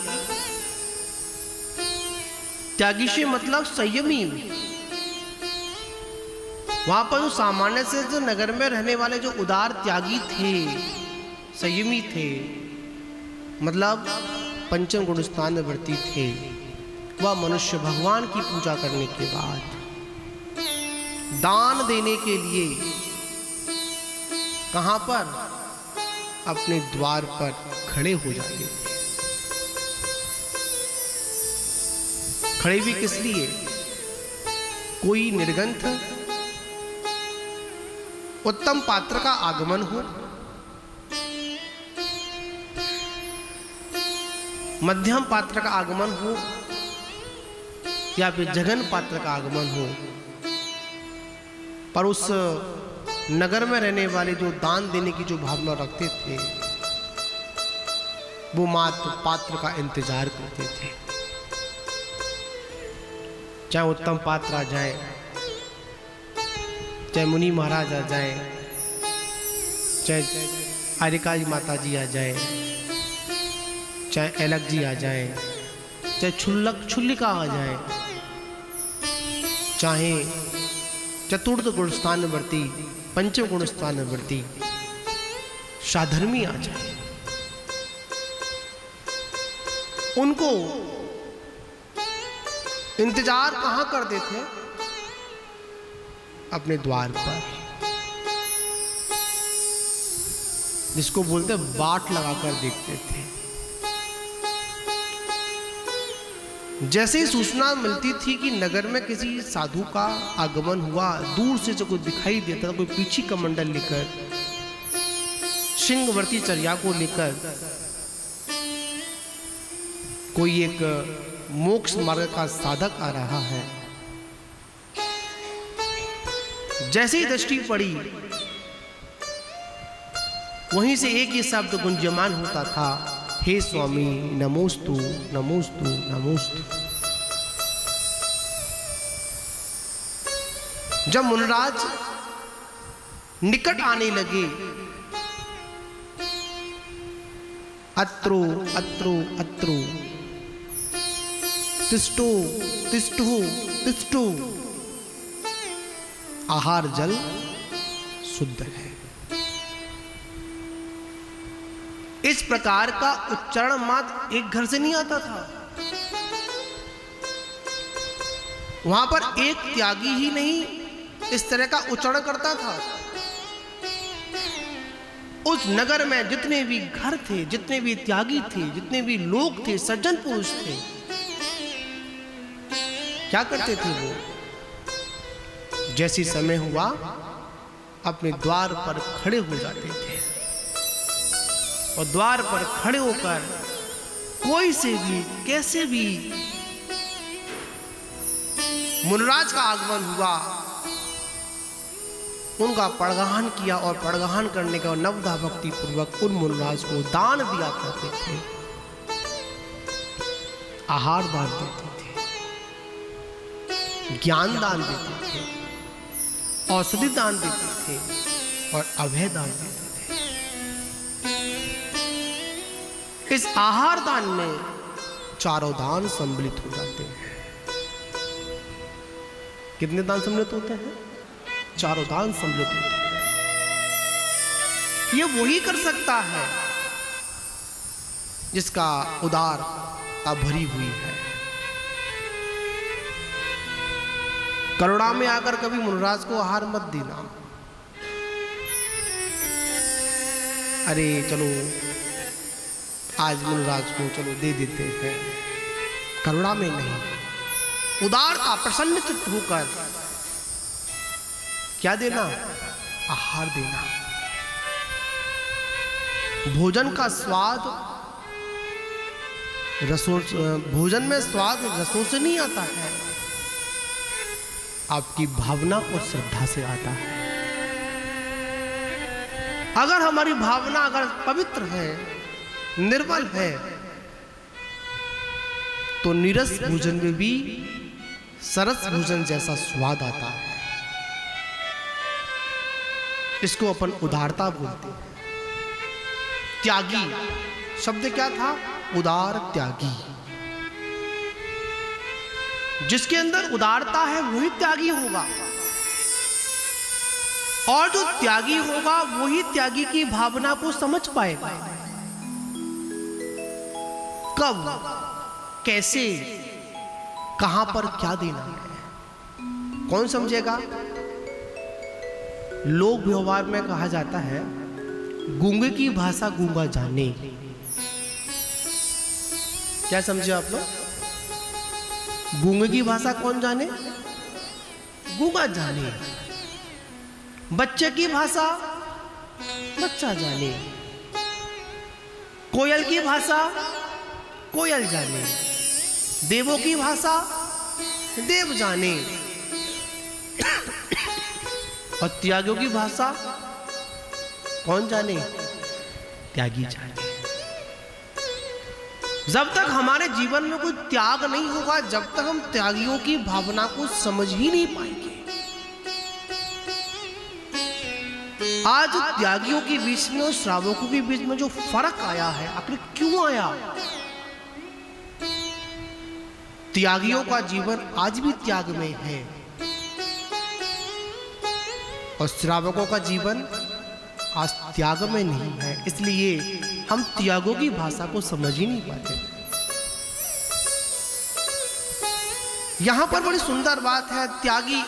त्यागी से मतलब संयमी। वहां पर जो सामान्य से जो नगर में रहने वाले जो उदार त्यागी थे, संयमी थे, मतलब पंचम गुण स्थान में वर्ती थे, वह मनुष्य भगवान की पूजा करने के बाद दान देने के लिए कहां पर? अपने द्वार पर खड़े हो जाते थे। खड़े भी किस लिए? कोई निर्गंथ उत्तम पात्र का आगमन हो, मध्यम पात्र का आगमन हो, या फिर जघन पात्र का आगमन हो, पर उस नगर में रहने वाले जो दान देने की जो भावना रखते थे, वो मात्र पात्र का इंतजार करते थे। चाहे उत्तम पात्र आ जाए, चाहे मुनि महाराज आ जाए, चाहे आर्यकाजी माता जी आ जाए, चाहे अलग जी आ जाए, चाहे छुल्लिका आ जाए, चाहे चतुर्थ गुण स्थान में वर्ती, पंचम गुण स्थान में वर्ती साधर्मी आ जाए, उनको इंतजार कहां करते थे? अपने द्वार पर, जिसको बोलते बाट लगाकर देखते थे। जैसे ही सूचना मिलती थी कि नगर में किसी साधु का आगमन हुआ, दूर से जो कोई दिखाई देता था, कोई पीछी कमंडल लेकर, सिंहवर्ती चर्या को लेकर, कोई एक मोक्ष मार्ग का साधक आ रहा है, जैसे ही दृष्टि पड़ी, वहीं से एक ही शब्द गुंजयमान होता था, हे स्वामी नमोस्तु नमोस्तु नमोस्तु। जब मुनराज निकट आने लगे, अत्रो अत्रो अत्रो तिष्ठो तिष्ठो तिष्ठो, आहार जल शुद्ध है। इस प्रकार का उच्चारण मात्र एक घर से नहीं आता था। वहां पर एक त्यागी ही नहीं इस तरह का उच्चारण करता था। उस नगर में जितने भी घर थे, जितने भी त्यागी थे, जितने भी लोग थे, सज्जन पुरुष थे, क्या करते थे वो? जैसी समय हुआ अपने द्वार पर खड़े हो जाते थे, और द्वार पर खड़े होकर कोई से भी कैसे भी मुनराज का आगमन हुआ, उनका पड़गाहन किया, और पड़गाहन करने का नवधा भक्ति पूर्वक उन मुनराज को दान दिया करते थे, आहार दान देते थे, ज्ञान दान देते थे, औषधि दान देते थे, और अभय दान देते थे। इस आहार दान में चारों दान सम्मिलित हो जाते हैं। कितने दान सम्मिलित होते हैं? चारों दान सम्मिलित होते हैं। ये वही कर सकता है जिसका उदारता भरी हुई है। करुणा में आकर कभी मुनराज को आहार मत देना, अरे चलो आज मुनिराज को चलो दे देते हैं, करुणा में नहीं, उदारता प्रसन्न चित्त होकर क्या देना, आहार देना। भोजन का स्वाद रसों, भोजन में स्वाद रसों से नहीं आता है, आपकी भावना और श्रद्धा से आता है। अगर हमारी भावना अगर पवित्र है, निर्मल है, तो नीरस भोजन में भी सरस भोजन जैसा स्वाद आता है। इसको अपन उदारता बोलते हैं। त्यागी शब्द क्या था, उदार त्यागी। जिसके अंदर उदारता है वही त्यागी होगा, और जो त्यागी होगा वही त्यागी की भावना को समझ पाएगा। कब, कैसे, कहां पर क्या देना है, कौन समझेगा। लोक व्यवहार में कहा जाता है, गूंगे की भाषा गूंगा जाने। क्या समझे आप लोग? गूंगे की भाषा कौन जाने, गूंगा जाने। बच्चे की भाषा बच्चा जाने, कोयल की भाषा कोयल जाने, देवों की भाषा देव जाने, और त्यागियों की भाषा कौन जाने, त्यागी जाने। जब तक हमारे जीवन में कोई त्याग नहीं होगा, जब तक हम त्यागियों की भावना को समझ ही नहीं पाएंगे। आज त्यागियों के बीच में और श्रावकों के बीच में जो फर्क आया है, आखिर क्यों आया? त्यागियों का जीवन आज भी त्याग में है, और श्रावकों का जीवन आज त्याग में नहीं है। इसलिए हम त्यागों की भाषा को समझ ही नहीं पाते। यहां पर बड़ी सुंदर बात है, त्यागी,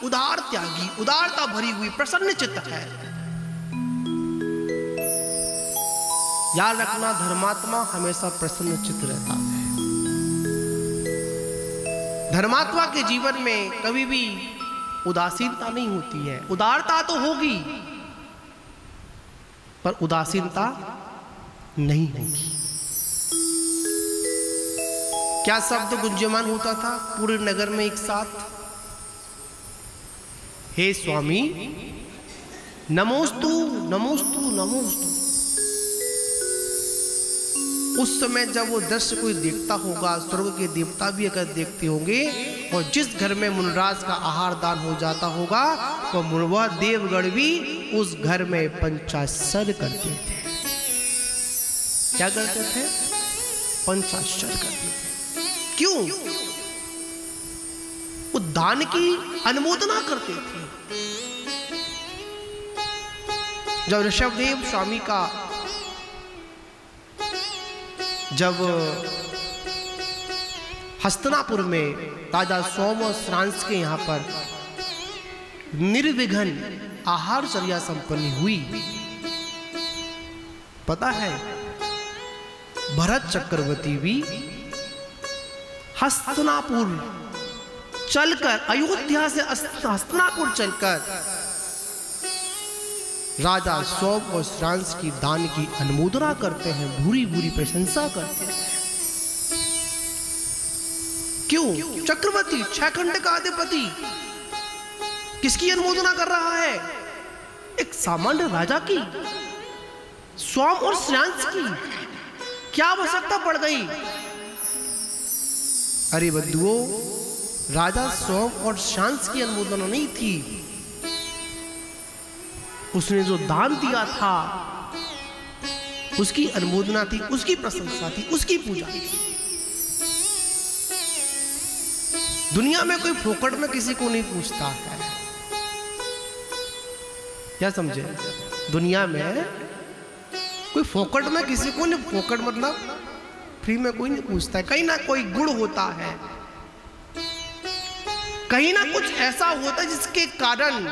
उदार त्यागी, उदारता भरी हुई प्रसन्न चित्त है। याद रखना, धर्मात्मा हमेशा प्रसन्न चित्त रहता है। धर्मात्मा के जीवन में कभी भी उदासीनता नहीं होती है। उदारता तो होगी पर उदासीनता नहीं होगी। क्या शब्द गुंजयमान होता था पूरे नगर में एक साथ, हे स्वामी नमोस्तु नमोस्तु नमोस्तु। उस समय जब वो दृश्य कोई देखता होगा, स्वर्ग के देवता भी अगर देखते होंगे, और जिस घर में मुनिराज का आहार दान हो जाता होगा, तो वह देवगण भी उस घर में पंचाक्षर करते थे। क्या करते थे? पंचाक्षर करते थे। क्यों? वो दान की अनुमोदना करते थे। जब ऋषभदेव स्वामी का जब हस्तिनापुर में राजा सोम और श्रांस के यहाँ पर निर्विघ्न आहारचर्या संपन्न हुई, पता है भरत चक्रवर्ती भी हस्तिनापुर चलकर, अयोध्या से हस्तिनापुर चलकर राजा सोम और श्रांस की दान की अनुमोदना करते हैं, भूरी भूरी प्रशंसा करते हैं। क्यों? चक्रवर्ती, छखंड का अधिपति किसकी अनुमोदना कर रहा है? एक सामान्य राजा की, सोम और श्रांस की क्या आवश्यकता पड़ गई? अरे बंधुओं, राजा सोम और श्रांस की अनुमोदना नहीं थी, उसने जो दान दिया था उसकी अनुमोदना थी, उसकी प्रशंसा थी, उसकी पूजा थी। दुनिया में कोई फोकट में किसी को नहीं पूछता है। क्या समझे? दुनिया में कोई फोकट में किसी को नहीं, फोकट मतलब फ्री में कोई नहीं पूछता है। कहीं ना कोई गुण होता है, कहीं ना कुछ ऐसा होता है जिसके कारण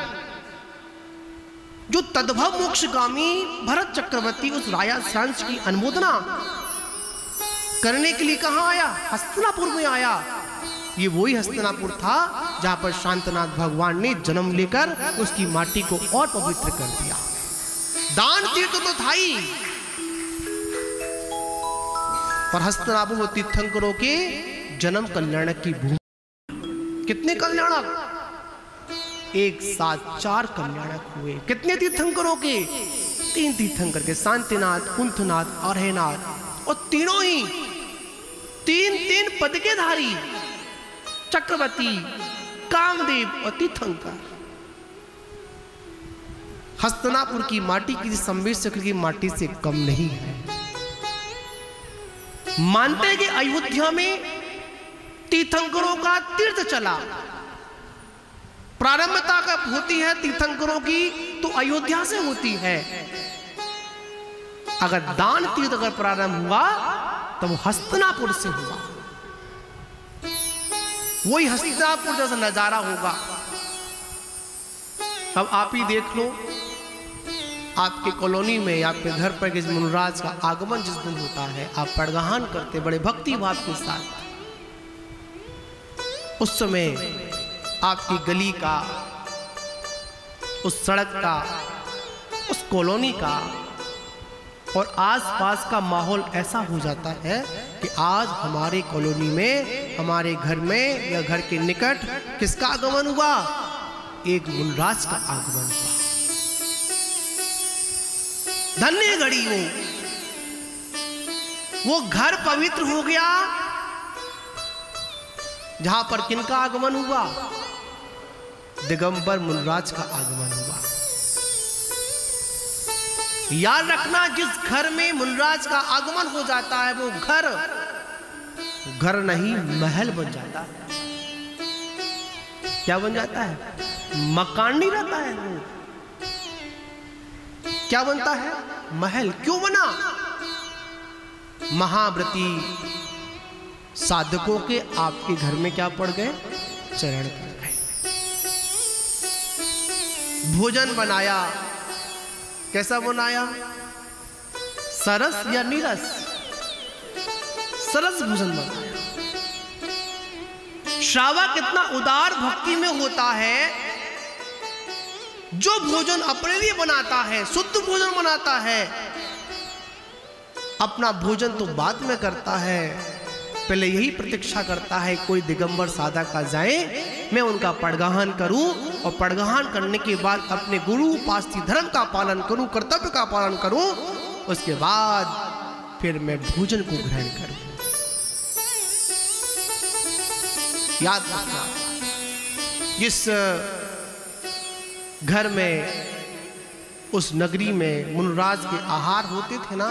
जो तद्भव मोक्षगामी भरत चक्रवर्ती उस राजा श्यांश की अनुमोदना करने के लिए कहां आया? हस्तिनापुर में आया। ये वही हस्तिनापुर था जहां पर शांतनाथ भगवान ने जन्म लेकर उसकी माटी को और पवित्र कर दिया। दान तीर्थ तो था ही, पर हस्तिनापुर वो तीर्थंकरों के जन्म कल्याणक की भूमि। कितने कल्याणक? एक साथ 4 कल्याणक हुए। कितने तीर्थंकरों के? 3 तीर्थंकर के, शांतिनाथ, कुंथनाथ, अर्हनाथ, और तीनों ही 3 पद के धारी, चक्रवर्ती, कामदेव और तीर्थंकर। हस्तिनापुर की माटी किसी संवेद चक्र की माटी से कम नहीं है। मानते हैं कि अयोध्या में तीर्थंकरों का तीर्थ चला। प्रारंभता कब होती है तीर्थंकरों की? तो अयोध्या से होती है। अगर दान तीर्थ अगर प्रारंभ हुआ तो वो हस्तिनापुर से हुआ। वही हस्तिनापुर जैसा नजारा होगा। अब आप ही देख लो, आपके कॉलोनी में, आपके घर पर किस मुनराज का आगमन जिस दिन होता है, आप पड़गाहन करते बड़े भक्ति भाव के साथ। उस समय आपकी गली का, उस सड़क का, उस कॉलोनी का और आसपास का माहौल ऐसा हो जाता है कि आज हमारे कॉलोनी में, हमारे घर में या घर के निकट किसका आगमन हुआ? एक मुनराज का आगमन हुआ। धन्य घड़ी वो घर पवित्र हो गया जहां पर किनका आगमन हुआ? दिगंबर मुनराज का आगमन हुआ। याद रखना, जिस घर में मुनराज का आगमन हो जाता है वो घर नहीं महल बन जाता है। क्या बन जाता है? मकान नहीं रहता है वो। क्या बनता है? महल। क्यों बना? महाव्रती साधकों के आपके घर में क्या पड़ गए? चरण पड़ गए। भोजन बनाया। कैसा बनाया? सरस या नीरस? सरस भोजन बनाया। श्रावक कितना उदार भक्ति में होता है, जो भोजन अपने लिए बनाता है, शुद्ध भोजन बनाता है। अपना भोजन तो बाद में करता है, पहले यही प्रतीक्षा करता है कोई दिगंबर साधक आ जाए, मैं उनका पड़गाहन करूं और पड़गाहन करने के बाद अपने गुरु उपास्य धर्म का पालन करूं, कर्तव्य का पालन करूं, उसके बाद फिर मैं भोजन को ग्रहण करूं। याद रखना, जिस घर में, उस नगरी में मुनराज के आहार होते थे ना,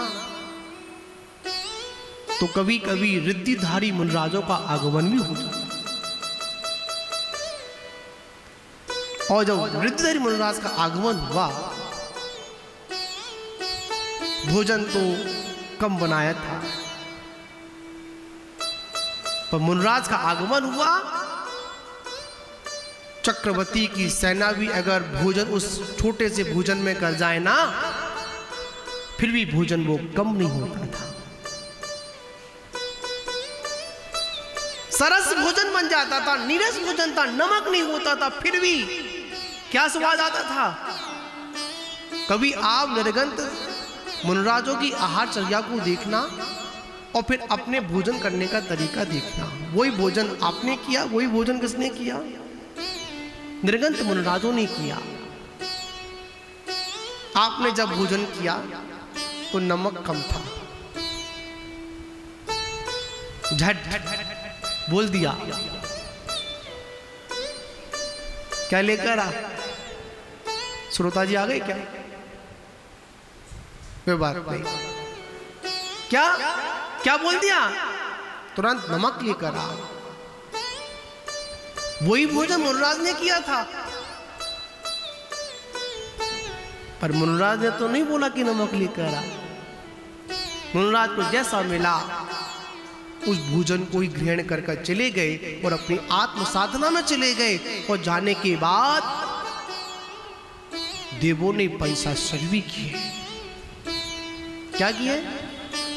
तो कभी कभी रिद्धिधारी मुनराजों का आगमन भी हो जाता। और जब रिद्धिधारी मुनराज का आगमन हुआ, भोजन तो कम बनाया था, पर मुनराज का आगमन हुआ, चक्रवर्ती की सेना भी अगर भोजन उस छोटे से भोजन में कर जाए ना, फिर भी भोजन वो कम नहीं होता था। सरस भोजन बन जाता था, नीरस भोजन था, नमक नहीं होता था, फिर भी क्या स्वाद आता था। कभी आप निर्गंत मुनराजों की आहारचर्या को देखना और फिर अपने भोजन करने का तरीका देखना। वही भोजन आपने किया, वही भोजन किसने किया? निर्गंत मुनराजों ने किया। आपने जब भोजन किया तो नमक कम था, झट बोल दिया, क्या लेकर आ? श्रोता जी आ गए क्या? कोई बात नहीं। क्या क्या बोल दिया? तुरंत नमक लेकर आ। वही भोजन मुनराज ने किया था, पर मुनराज ने तो नहीं बोला कि नमक लेकर आ। मुनराज को जैसा मिला उस भोजन को ही ग्रहण कर चले गए और अपनी आत्म साधना में चले गए। और जाने के बाद देवों ने पंचाक्षर भी किए। क्या किए?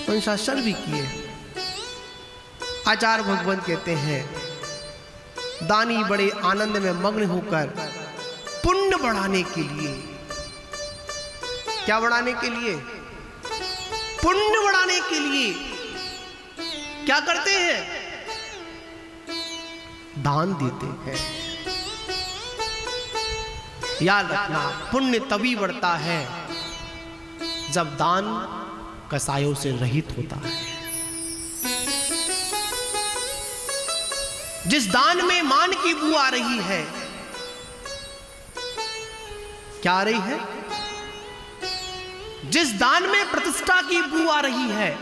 पंचाक्षर भी किए। आचार्य भगवंत कहते हैं, दानी बड़े आनंद में मग्न होकर पुण्य बढ़ाने के लिए, क्या बढ़ाने के लिए? पुण्य बढ़ाने के लिए क्या करते हैं? दान देते हैं। याद रखना, पुण्य तभी बढ़ता है जब दान कसायों से रहित होता है। जिस दान में मान की बू आ रही है, क्या आ रही है? जिस दान में प्रतिष्ठा की बू आ रही है,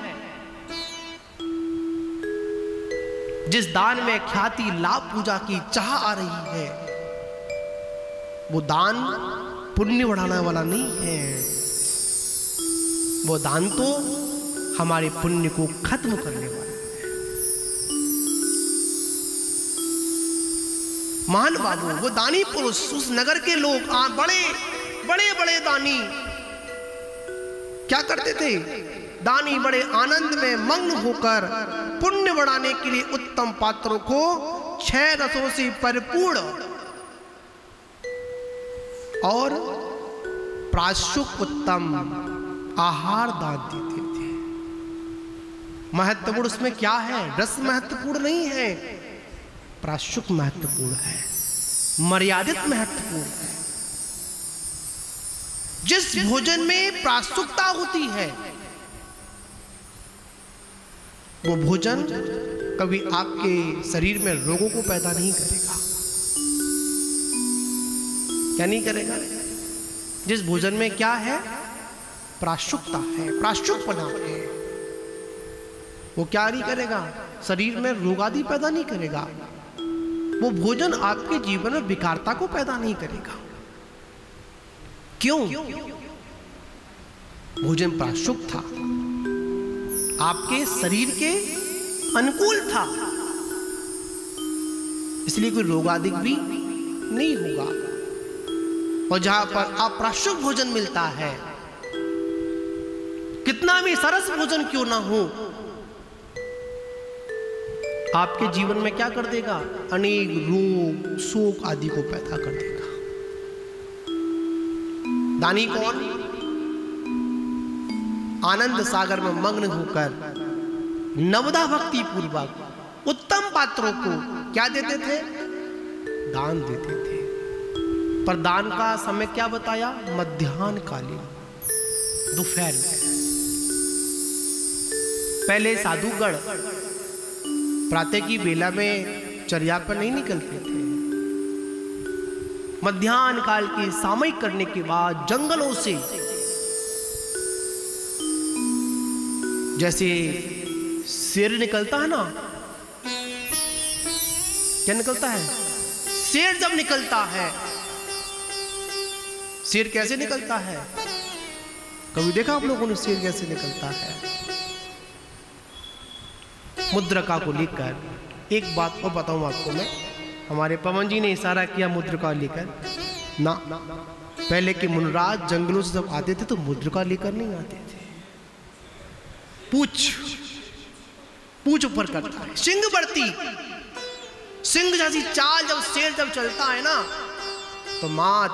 जिस दान में ख्याति लाभ पूजा की चाह आ रही है, वो दान पुण्य बढ़ाने वाला नहीं है। वो दान तो हमारे पुण्य को खत्म करने वाला है। महान बाबू, वो दानी पुरुष, उस नगर के लोग, बड़े बड़े बड़े दानी क्या करते थे? दानी बड़े आनंद में मग्न होकर पुण्य बढ़ाने के लिए उत्तम पात्रों को 6 रसों से परिपूर्ण और प्राशुक उत्तम आहार दान देते थे। महत्वपूर्ण उसमें क्या है? रस महत्वपूर्ण नहीं है, प्राशुक महत्वपूर्ण है, मर्यादित महत्वपूर्ण है। जिस भोजन में प्राशुकता होती है, वो भोजन कभी आपके शरीर में रोगों को पैदा नहीं करेगा। क्या नहीं करेगा? जिस भोजन में क्या है? प्राशुकता है, प्राशुकपना है, वो क्या नहीं करेगा? शरीर में रोग आदि पैदा नहीं करेगा। वो भोजन आपके जीवन में विकारता को पैदा नहीं करेगा। क्यों? भोजन प्राशुक था, आपके शरीर के अनुकूल था, इसलिए कोई रोग आदि भी नहीं होगा। और जहां पर अप्राशुक भोजन मिलता है, कितना भी सरस भोजन क्यों ना हो, आपके जीवन में क्या कर देगा? अनेक रोग शोक आदि को पैदा कर देगा। दानी कौन? आनंद सागर में मग्न होकर नवदा भक्ति पूर्वक उत्तम पात्रों को क्या देते थे? दान देते थे। पर दान का समय क्या बताया? मध्याह्न कालीन, दोपहर में। पहले साधुगण प्रातः की बेला में चर्या पर नहीं निकलते थे। मध्याह्न काल की सामयिक करने के बाद जंगलों से, जैसे शेर निकलता है ना, क्या निकलता है? शेर जब निकलता है, शेर कैसे निकलता है? कभी देखा आप लोगों ने शेर कैसे निकलता है? मुद्रिका को लेकर। एक बात और बताऊं आपको मैं, हमारे पवन जी ने इशारा किया मुद्रिका लेकर ना। पहले के मुनराज जंगलों से जब आते थे तो मुद्रिका लेकर नहीं आते थे। पूछ ऊपर करता है, सिंह बढ़ती, सिंह जैसी चाल जब शेर जब चलता है ना, तो मात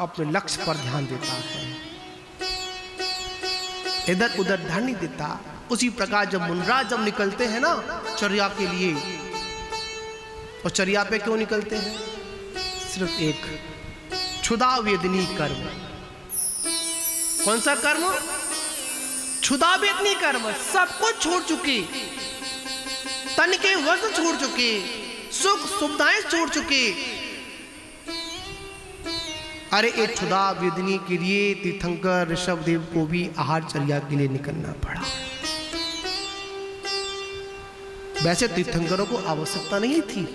अपने लक्ष्य पर ध्यान देता है, इधर उधर ध्यान नहीं देता। उसी प्रकार जब मुनराज जब निकलते हैं ना चर्या के लिए, और चर्या पे क्यों निकलते हैं? सिर्फ एक क्षुधा वेदनी कर्म। कौन सा कर्म? क्षुधा वेदनी कर्म। सब कुछ छोड़ चुके, तन के वस्त्र छोड़ चुके, सुख सुविधाएं छोड़ चुके। अरे एक क्षुधा वेदनी के लिए तीर्थंकर ऋषभदेव को भी आहारचर्या के लिए निकलना पड़ा। वैसे तीर्थंकरों को आवश्यकता नहीं थी,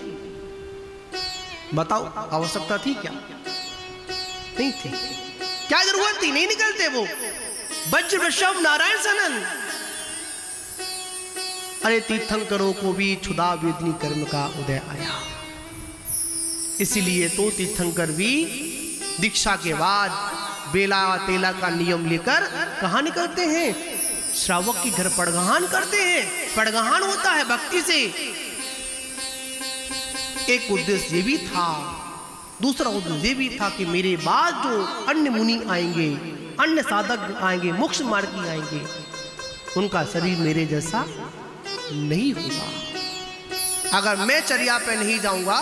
बताओ आवश्यकता थी क्या? नहीं थी। क्या जरूरत थी? नहीं निकलते वो। वज्र ऋषभ नारायण सनन। अरे तीर्थंकरों को भी क्षुधा वेदनी कर्म का उदय आया, इसीलिए तो तीर्थंकर भी दीक्षा के बाद बेला तेला का नियम लेकर कहाँ निकलते हैं? श्रावक के घर पड़गहान करते हैं। पड़गहान होता है भक्ति से। एक उद्देश्य ये भी था, दूसरा उद्देश्य ये भी था कि मेरे बाद जो अन्य मुनि आएंगे, अन्य साधक आएंगे, मोक्ष मार्ग की आएंगे, उनका शरीर मेरे जैसा नहीं होगा। अगर मैं चर्या पे नहीं जाऊंगा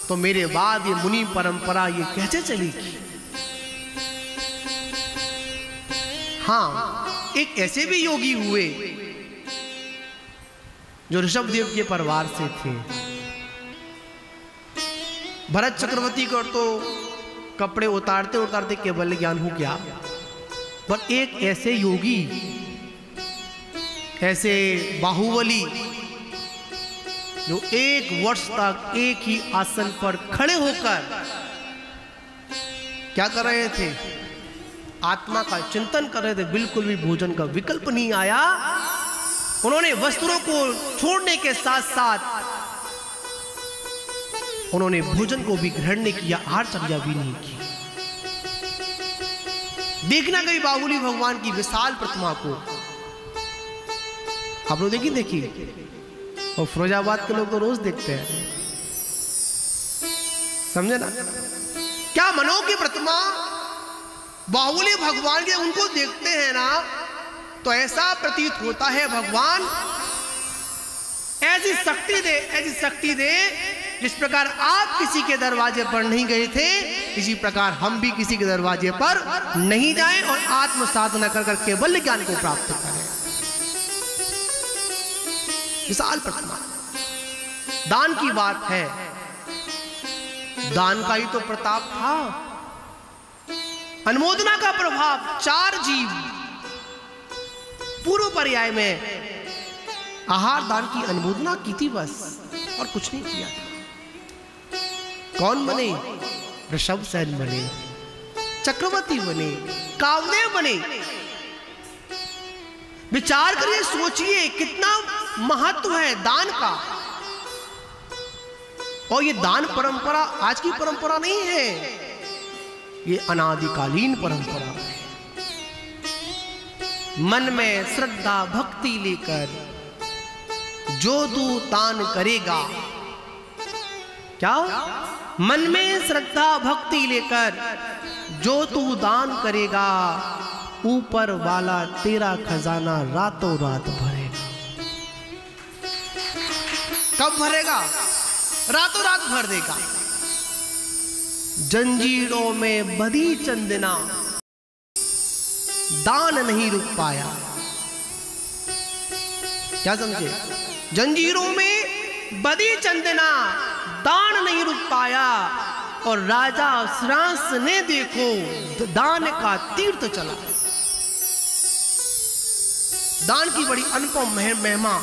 तो मेरे बाद ये मुनि परंपरा ये कैसे चलेगी? हाँ, एक ऐसे भी योगी हुए जो ऋषभदेव के परिवार से थे। भरत चक्रवर्ती को तो कपड़े उतारते उतारते केवल ज्ञान हो गया, पर एक ऐसे योगी, ऐसे बाहुबली जो 1 वर्ष तक एक ही आसन पर खड़े होकर क्या कर रहे थे? आत्मा का चिंतन कर रहे थे। बिल्कुल भी भोजन का विकल्प नहीं आया। उन्होंने वस्त्रों को छोड़ने के साथ साथ उन्होंने भोजन को भी ग्रहण नहीं किया, आहारचर्या भी नहीं की। देखना कभी बाहुबली भगवान की विशाल प्रतिमा को, आप लोग देखिए, और फिरोजाबाद के लोग तो रोज देखते हैं, समझे ना? क्या मनो की प्रतिमा बाहुबली भगवान के, उनको देखते हैं ना तो ऐसा प्रतीत होता है भगवान ऐसी शक्ति दे जिस प्रकार आप किसी के दरवाजे पर नहीं गए थे, इसी प्रकार हम भी किसी के दरवाजे पर नहीं जाएं और आत्म साधना कर केवल ज्ञान को प्राप्त करें। विशाल प्रतिमा, दान की बात है, दान का ही तो प्रताप था। अनुमोदना का प्रभाव, 4 जीव पूर्व पर्याय में आहार दान की अनुमोदना की थी बस, और कुछ नहीं किया था। कौन बने? ऋषभसेन बने, चक्रवर्ती बने, कामदेव बने। विचार करिए, सोचिए कितना महत्व है दान का। और ये दान परंपरा आज की परंपरा नहीं है, ये अनादिकालीन परंपरा है। मन में श्रद्धा भक्ति लेकर जो तू दान करेगा, क्या? मन में श्रद्धा भक्ति लेकर जो तू दान करेगा, ऊपर वाला तेरा खजाना रातों रात भरेगा। कब भरेगा? रातों रात भर देगा। जंजीरों में बंधी चंदना, दान नहीं रुक पाया। क्या समझे? जंजीरों में बंधी चंदना, दान नहीं रुक पाया। और राजा श्रांस ने देखो दान का तीर्थ चला। दान की बड़ी अनुपम महिमा,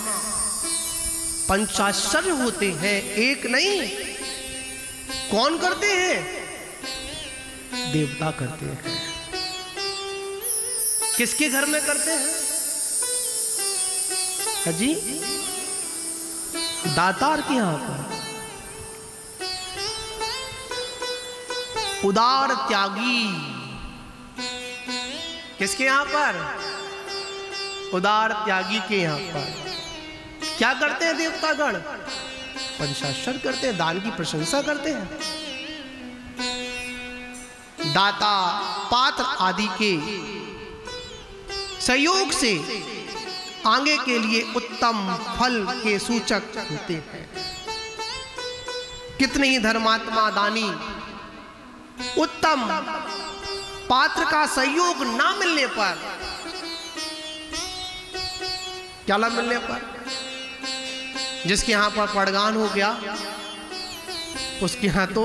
पंचाश्चर्य होते हैं, एक नहीं। कौन करते हैं? देवता करते हैं। किसके घर में करते हैं? जी, दातार के यहां पर। उदार त्यागी किसके यहां पर? उदार त्यागी के यहां पर। क्या करते हैं देवतागण? पंचाक्षर करते हैं, दान की प्रशंसा करते हैं। दाता पात्र आदि के सहयोग से आगे के लिए उत्तम फल के सूचक होते हैं। कितने ही धर्मात्मा दानी उत्तम पात्र का सहयोग ना मिलने पर, क्या ना मिलने पर, जिसके यहां पर पड़गान हो गया उसके यहां तो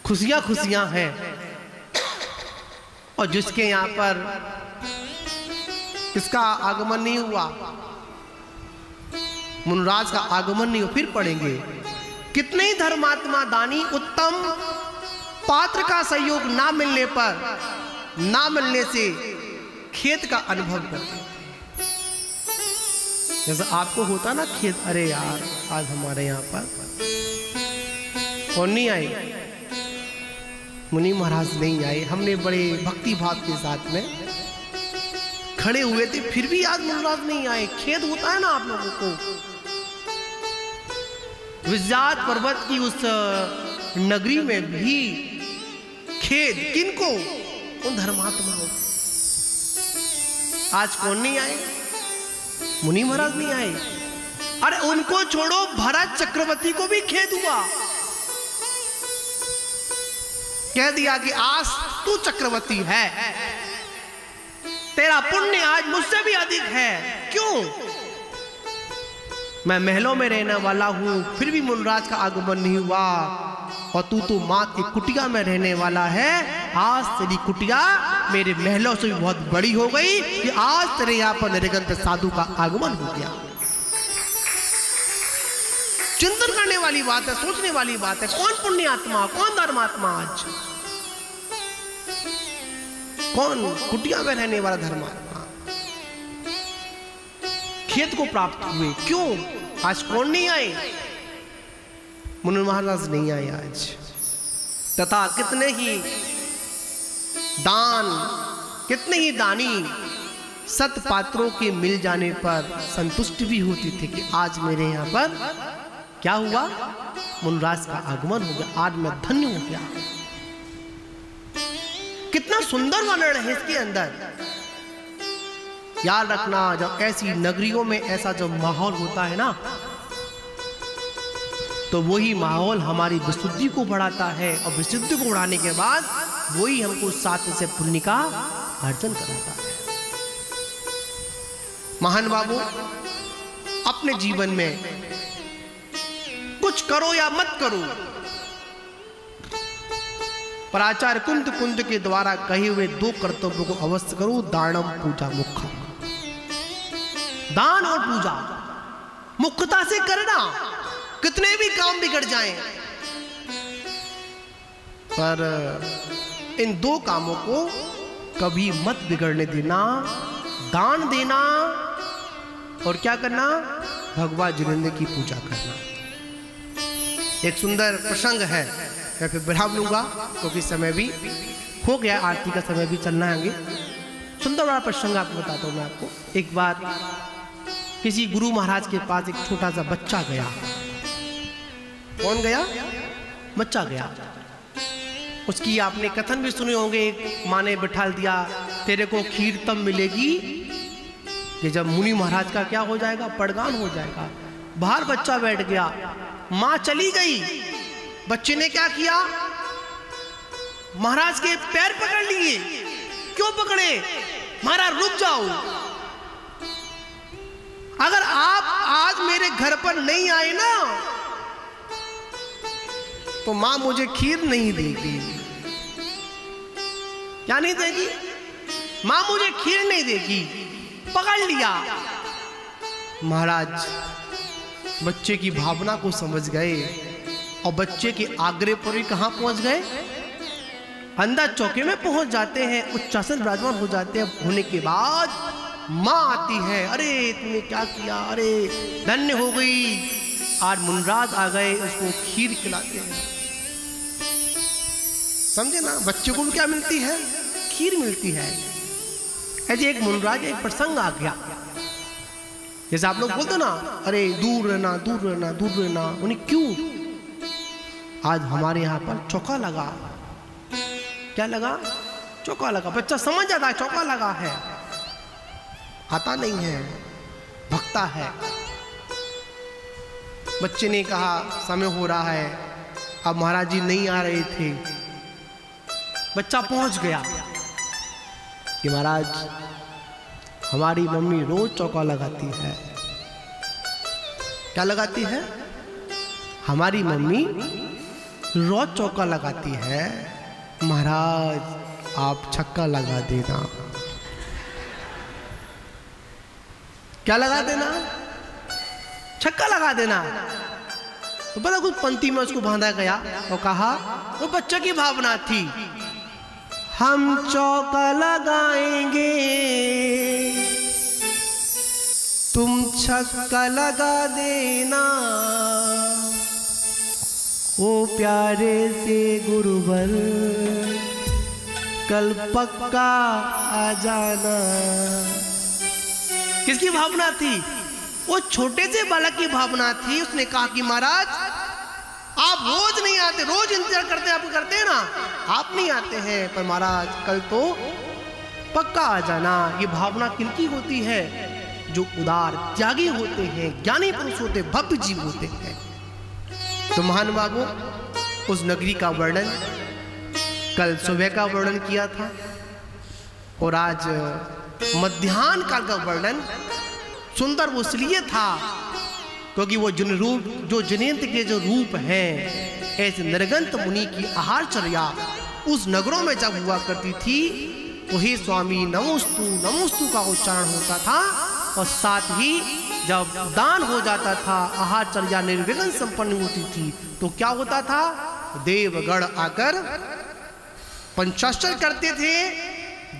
खुशियां खुशियां हैं, और जिसके यहां पर किसका आगमन नहीं हुआ, मुनराज का आगमन नहीं हो, फिर पढ़ेंगे। कितने ही धर्मात्मा दानी उत्तम पात्र का सहयोग ना मिलने पर, ना मिलने से खेत का अनुभव करते हैं। जैसे आपको होता ना खेत, अरे यार आज हमारे यहाँ पर कौन नहीं आई, मुनि महाराज नहीं आए। हमने बड़े भक्ति भाव के साथ में खड़े हुए थे, फिर भी आज मुनिराज नहीं आए। खेद होता है ना आप लोगों को। विज्ञात पर्वत की उस नगरी में भी खेद किनको? उन धर्मात्माओं। आज कौन नहीं आए? मुनि महाराज नहीं आए। अरे उनको छोड़ो, भरत चक्रवर्ती को भी खेद हुआ। कह दिया कि आज तू चक्रवर्ती है, तेरा पुण्य आज मुझसे भी अधिक है। क्यों? मैं महलों में रहने वाला हूं, फिर भी मुनिराज का आगमन नहीं हुआ, और तू तो मात की कुटिया में रहने वाला है। आज तेरी कुटिया मेरे महलों से भी बहुत बड़ी हो गई कि आज तेरे यहां पर निर्गंत साधु का आगमन हो गया। चिंतन करने वाली बात है, सोचने वाली बात है। कौन पुण्यात्मा, कौन धर्मात्मा? आज कौन कुटिया में रहने वाला धर्मात्मा खेत को प्राप्त हुए? क्यों? आज कौन नहीं आए? मुनि महाराज नहीं आए आज। तथा कितने ही दान, कितने ही दानी सत पात्रों के मिल जाने पर संतुष्ट भी होते थे कि आज मेरे यहां पर क्या हुआ? मुनिराज का आगमन हो गया, आज मैं धन्य हो गया। कितना सुंदर वर्णन है इसके अंदर। याद रखना, जब ऐसी नगरियों में ऐसा जब माहौल होता है ना, तो वही माहौल हमारी विशुद्धि को बढ़ाता है, और विशुद्धि को बढ़ाने के बाद वही हमको साथ से पुण्य का अर्जन कराता है। महान बाबू, अपने जीवन में कुछ करो या मत करो, पर आचार्य कुंद के द्वारा कहे हुए 2 कर्तव्यों को अवश्य करो। दानम पूजा मुख्य। दान और पूजा मुख्यता से करना, कितने भी काम बिगड़ जाएं, पर इन 2 कामों को कभी मत बिगड़ने देना। दान देना और क्या करना? भगवान जिनेंद्र की पूजा करना। एक सुंदर प्रसंग है, मैं फिर विराम लूंगा क्योंकि समय भी हो गया, आरती का समय भी चलना है आगे। सुंदर वाला प्रसंग आपको बताता हूँ मैं आपको। एक बार किसी गुरु महाराज के पास एक छोटा सा बच्चा गया। कौन गया? बच्चा गया। उसकी आपने कथन भी सुने होंगे। एक माँ ने बिठा दिया, तेरे को खीर तब मिलेगी कि जब मुनि महाराज का क्या हो जाएगा? पड़गान हो जाएगा। बाहर बच्चा बैठ गया, माँ चली गई। बच्चे ने क्या किया? महाराज के पैर पकड़ लिए। क्यों पकड़े? महाराज रुक जाओ, अगर आप आज मेरे घर पर नहीं आए ना, तो मां मुझे खीर नहीं देगी। क्या नहीं देगी? मां मुझे खीर नहीं देगी। पकड़ लिया। महाराज बच्चे की भावना को समझ गए और बच्चे के आग्रह पर ही कहां पहुंच गए? अंदर चौके में पहुंच जाते हैं, उच्चासन विराजमान हो जाते हैं। होने के बाद मां आती है, अरे तूने क्या किया? अरे धन्य हो गई, आज मुनिराज आ गए, उसको खीर खिलाते हैं। समझे ना? बच्चे को भी क्या मिलती है? खीर मिलती है। ऐसे एक मुनिराज एक प्रसंग आ गया, जैसे आप लोग बोलते ना, अरे दूर रहना, दूर रहना, दूर रहना। उन्हें क्यों? आज हमारे यहाँ पर चौका लगा। क्या लगा? चौका लगा। बच्चा समझ जाता है चौका लगा है, आता नहीं है, भगता है। बच्चे ने कहा समय हो रहा है, अब महाराज जी नहीं आ रहे थे। बच्चा पहुंच गया कि महाराज हमारी मम्मी रोज चौका लगाती है। क्या लगाती है? हमारी मम्मी रोज चौका लगाती है, महाराज आप छक्का लगा देना। क्या लगा देना? छक्का लगा देना। तो पता कुछ पंक्ति में उसको बांधा गया और कहा, वो बच्चे की भावना थी, हम चौका लगाएंगे, तुम छक्का लगा देना। ओ प्यारे से गुरुवर कल पक्का आ जाना। किसकी भावना थी? वो छोटे से बालक की भावना थी। उसने कहा कि महाराज आप रोज नहीं आते, रोज इंतजार करते हैं, आप करते हैं ना, आप नहीं आते हैं, पर महाराज कल तो पक्का आ जाना। ये भावना किनकी होती है? जो उदार त्यागी होते हैं, ज्ञानी पुरुष होते, भव्य जीव होते हैं। तो महान बाबू उस नगरी का वर्णन कल सुबह का वर्णन किया था और आज मध्याह्न काल का वर्णन सुंदर वो इसलिए था क्योंकि वो जिन रूप जो जनेंद्र के जो रूप हैं ऐसे नरगंत मुनि की आहारचर्या उस नगरों में जब हुआ करती थी तो हे स्वामी नमोस्तु नमोस्तु का उच्चारण होता था और साथ ही जब दान हो जाता था आहारचर्या निर्विघ्न संपन्न होती थी तो क्या होता था? देवगण आकर पंचाक्षर करते थे।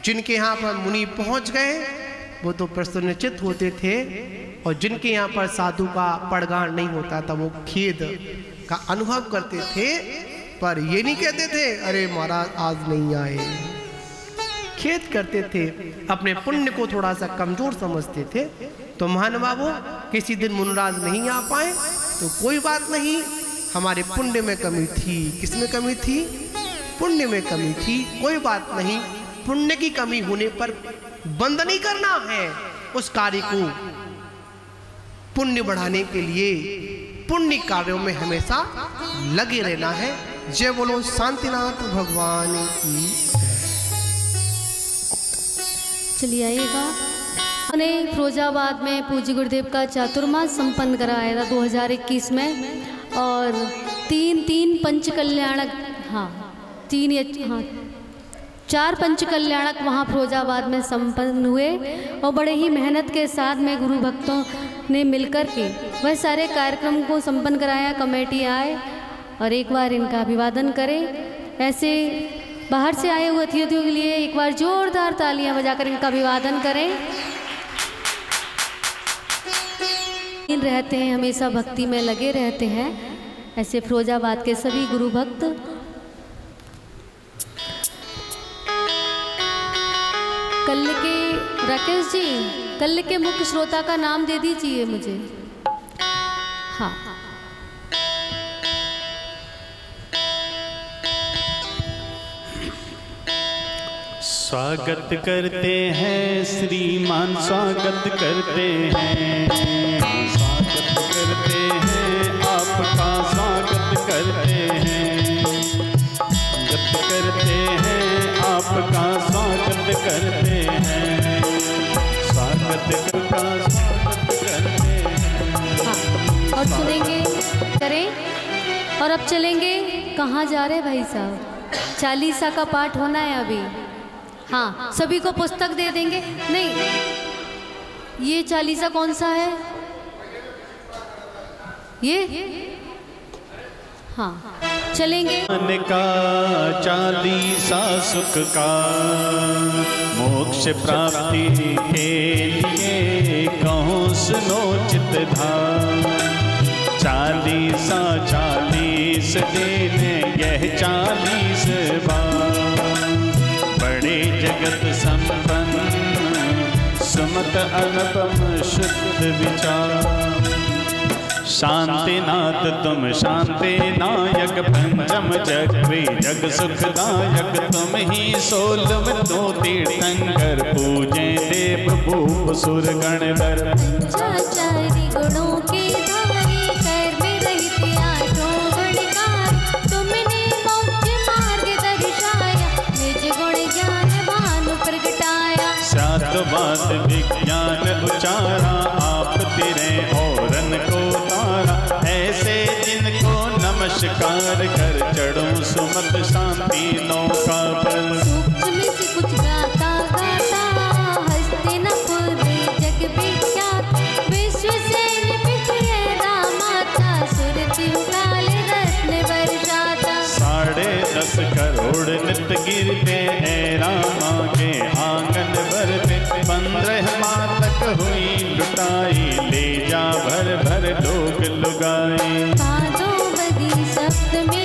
जिनके यहाँ पर मुनि पहुँच गए वो तो प्रसन्नचित्त होते थे और जिनके यहाँ पर साधु का पड़गान नहीं होता था वो खेद का अनुभव करते थे, पर ये नहीं कहते थे अरे महाराज आज नहीं आए। खेद करते थे, अपने पुण्य को थोड़ा सा कमजोर समझते थे। तो महान बाबू किसी दिन मुनराज नहीं आ पाए तो कोई बात नहीं, हमारे पुण्य में कमी थी। किसमें कमी थी? पुण्य में कमी थी। कोई बात नहीं, पुण्य की कमी होने पर बंद नहीं करना है, उस कार्य को पुण्य बढ़ाने के लिए पुण्य कार्यों में हमेशा लगे रहना है। जय बोलो शांतिनाथ भगवान की। चलिए आइएगा। हमने फिरोजाबाद में पूज्य गुरुदेव का चातुर्मास संपन्न कराया था 2021 में और तीन पंचकल्याणक चार पंचकल्याणक वहाँ फिरोजाबाद में संपन्न हुए और बड़े ही मेहनत के साथ में गुरु भक्तों ने मिलकर के वह सारे कार्यक्रम को संपन्न कराया। कमेटी आए और एक बार इनका अभिवादन करें। ऐसे बाहर से आए हुए अतिथियों के लिए एक बार जोरदार तालियां बजाकर इनका अभिवादन करें। रहते हैं, हमेशा भक्ति में लगे रहते हैं। ऐसे फिरोजाबाद के सभी गुरु भक्त कल के राकेश जी, कल के मुख्य श्रोता का नाम दे दीजिए मुझे। हाँ, स्वागत करते हैं श्रीमान, स्वागत करते हैं, स्वागत करते हैं, आपका स्वागत करते हैं, स्वागत करते हैं, आपका स्वागत करते हैं, स्वागत का स्वागत करते हैं। हाँ, और सुनेंगे करें। और अब चलेंगे, कहाँ जा रहे भाई साहब? चालीसा का पाठ होना है अभी। हाँ, सभी को पुस्तक दे देंगे। नहीं, ये चालीसा कौन सा है? ये हाँ, चलेंगे। मन का चालीसा सुख का मोक्ष प्राप्ति के लिए कहूँ सुनो चित धाम। चालीसा 40 दिन यह 40 बार बड़े जगत संपन्न सुमत अनुपम शुद्ध विचार। शांतिनाथ तुम शांति नायक पंचम चक्री जग सुखदायक तुम ही 16 तो तीर्थंकर पूजे देव भूप सुर गण बर। चारि गुणों के धारी कर में रहित आठों गुणकार तुमने मोक्ष मार्ग दर्शाया निज गुण ज्ञान भानु प्रगटाया। सात बात विज्ञान उचारा आप तेरे औरन को तारा ऐसे जिनको नमस्कार कर चढ़ो सुमत शांति नौका पर। सूक्ष्म से कुछ गाता गाता हस्तिनापुर जग विख्यात विश्व सेन पिछड़ा माता सुरति काल रत्न वर्षाता। 10.5 करोड़ नित गिरते हैं रामा के आंगन भर पे 15 माह तक हुई लुटाई ले जा भर भर लोग लुगाई। भादो बगी सप्तमी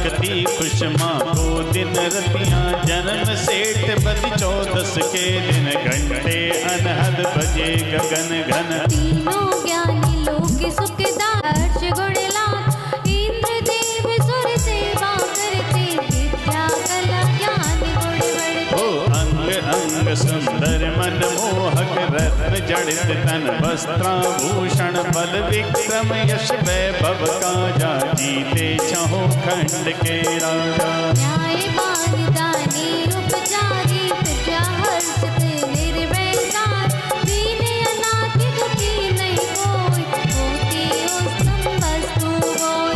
रखती खुश माँ को दिन रतियाँ। जन्म सेठ बद 14 के दिन, घंटे अनहद बजे गगन घन। तीनों ज्ञानी लोक सुखदार, हर्ष गुण लाभ इंद्र देव सुर सेवा करते। विद्या कला ज्ञान गुण बढ़ते। ओ अंग अंग सुंदर मन मोहक, रत्न जड़ित तन वस्त्राभूषण। बल विक्रम यश वैभव काजा, जीते छहो खंड के राजा। न्यायवान दानी उपचारी, प्रजा हर्षित निर्वैसार। दीन अनाथ दुखी नहीं कोई, होती उत्तम वस्तु कोई।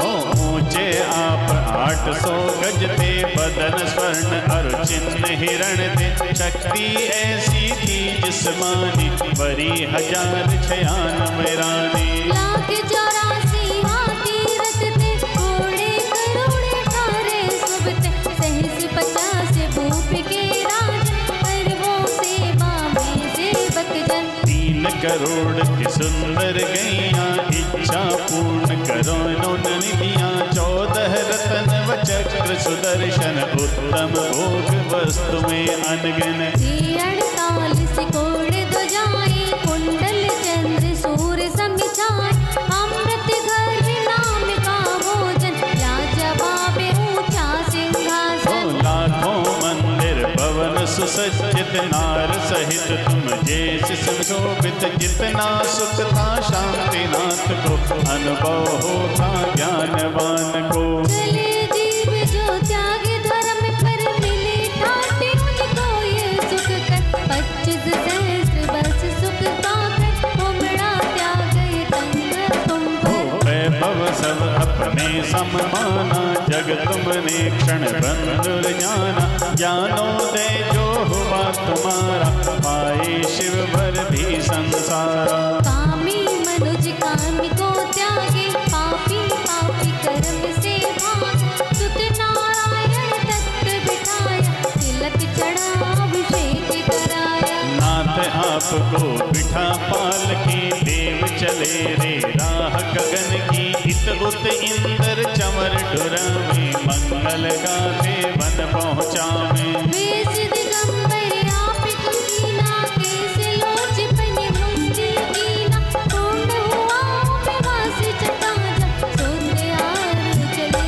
ऊंचे आप 800 गज थे, बदन स्वर्ण अरु चिन्ह हिरण थे। शक्ति ऐसी थी जिस्मानी, बरी 1096 रानी। लाख 84 हाथी रथ थे, घोड़े करोड़े 18 सुबते। सहस 50 भूप के राज, अरबों सेवा में सेवक जन। 3 करोड़ की सुंदर गैया, इच्छा पूर्ण करो निधियाँ। 14 रतन व चक्र सुदर्शन, उत्तम भोग वस्तु में अनगिन। 48 कोड़े ध्वजाएं, कुंडल चंद्र सूर्य समिचाएं। अमृत घर नाम का भोजन, लाजवाब ऊंचा सिंहासन। लाखों मंदिर भवन सुसज्जित, नार सहित तुम जैसे सुशोभित। जितना सुख था शांति नाथ को, अनुभव होता ज्ञानवान को। चले जीव जो त्याग धर्म पर, मिले ठाटे उनको ये सुख कर। 25 सहस्त्र वर्ष सुख पाकर, उमड़ा त्याग ये तंग तुमको। वैभव सब अपने सम्माना, जग तुमने क्षण बंधुर जाना। ज्ञानोदय जो हुआ तुम्हारा, पाए शिव भर भी संसारा। कामी मनुज कामी को त्यागे, पापी पापी कर्म से भाग। सुत नारायण तख्त बिठाया, तिलक चढ़ा अभिषेक कराया। नाथ आपको बिठा पालकी, देव चले रे राह गगन की। इत उत इंद्र चमर डुरावे, मंगल गाथे वन पहुँचावे। वेश दिगंबर आप कीना, कैसे लोच बने मुक्ति कीना। पूर्ण हुआ विवास चटाजा, सुंदयार चले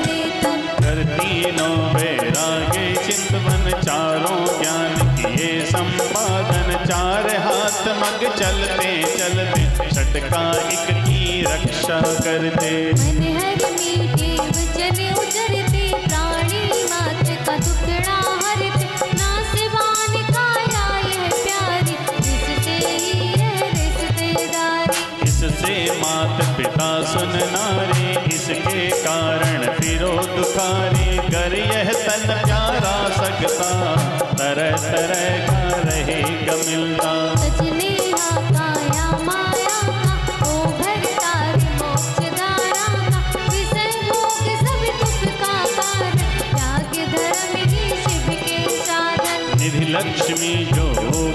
लेतन। कर तीनों बैरागे चिंतवन, चारों ज्ञान किए संपादन। 4 हाथ मग चलते चलते, षटका एक की रक्षा करते। मन हर मीठे वचन उचरते, प्राणी मात्र का दुखड़ा हरते। नासवान काया यह प्यारी, रिश्ते ही यह रिश्तेदारी। इससे मात पिता सुन नारे, इसके कारण फिरो दुखारे। कर यह तन प्यारा सकता, तरह तरह का रहेगा मिलता। सजने काया माया का, ओ भरतारी मोक्षदारा का। विषय भोग सब दुख का कारण, त्याग धर्म ही शिव के साधन। निधि लक्ष्मी जो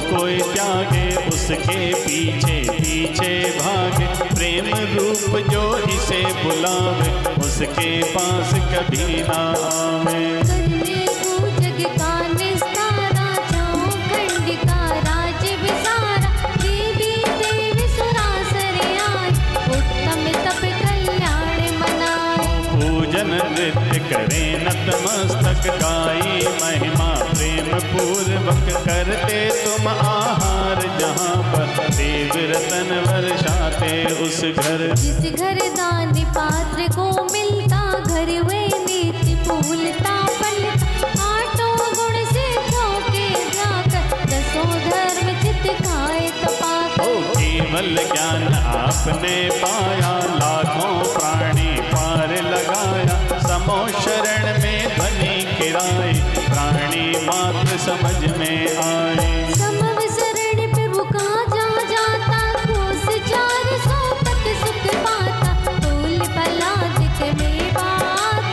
कोई त्यागे, उसके पीछे पीछे भागे। प्रेम रूप जो इसे बुलावे, उसके पास कभी ना आवे। करने को जग का निस्तारा, छाओ खंड का राज विसारा। देवी देव सुरासर आए, उत्तम तप कल्याण मनाए। पूजन नृत्य करे नतमस्तक, गाई महिमा प्रेम पूर्वक। करते तुम आहार जहाँ पर, देव रतन वर्षाते उस घर। जिस घर दान पात्र को मिलता, घर वे नीति फूलता फलता। 8 गुण से धोके जाकर, 10 धर्म चित खाए तपाकर। केवल ज्ञान आपने पाया, लाखों प्राणी पार लगाया। समो शरण में धनी किराए, प्राणी मात्र समझ में आए। समव शरण प्रभु का जा जाता, कोस 400 तक सुख पाता। फूल पलाद के मेवा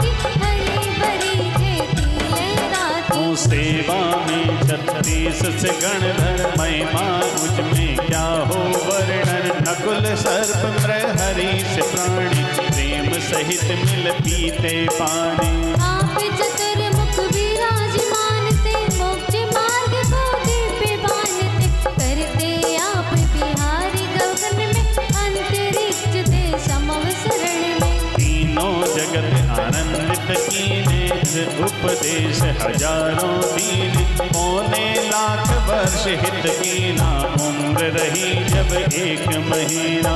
की, हरी भरी खेती लहराती। सेवा में 36 से गणधर, महिमा मुझ में क्या हो वर्णन। नकुल सर्प मृहरि से प्राणी, प्रेम सहित मिल पीते पानी। उपदेश हजारों दीन, पौने लाख वर्ष हित कीना, उम्र रही जब 1 महीना।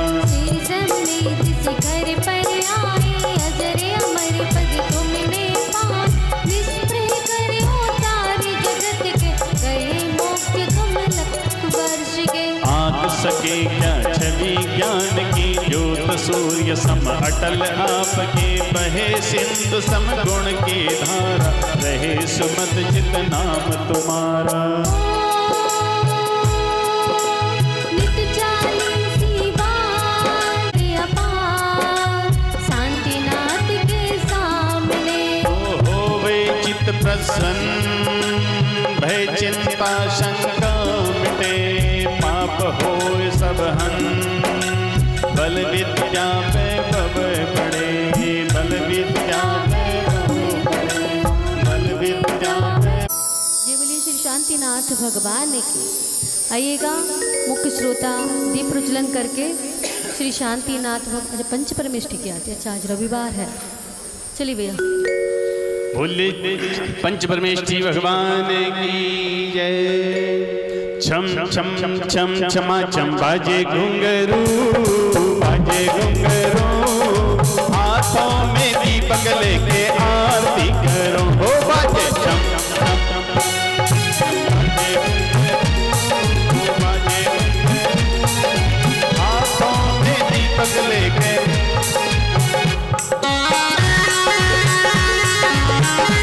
शिखर पर आए अजरे अमर पद तुमने पाए, निष्प्रह कर उतारे जगत के, गए मोक्ष तुम लख वर्ष के। आंक सके क्या छवि ज्ञान की, ज्योत सूर्य सम अटल आपके, बहे सिंधु सम गुण की धारा, रहे सुमत चित नाम तुम्हारा। नित चालीसी बार अपार, शांतिनाथ के सामने। होवे चित प्रसन्न, भय चिंता शंका मिटे, पाप होए सब हन, बल विद्या पे बब पड़े, बल विद्या पे बब पड़े, बल विद्या पे। ये बोलिए श्री शांतिनाथ भगवान की। आइएगा मुख्य श्रोता दीप प्रज्वलन करके श्री शांतिनाथ भगवान पंच परमेष्ठी की आती है। अच्छा आज रविवार है, चलिए भैया बोले पंच परमेष्ठी भगवान की जय। छम छम छम छमा छम बाजे घुंघरू, बाजे घुंघरू, हाथों में दीपक लेके आरती करो। हो बाजे छम छम बाजे घुंघरू, हाथों में दीपक लेके।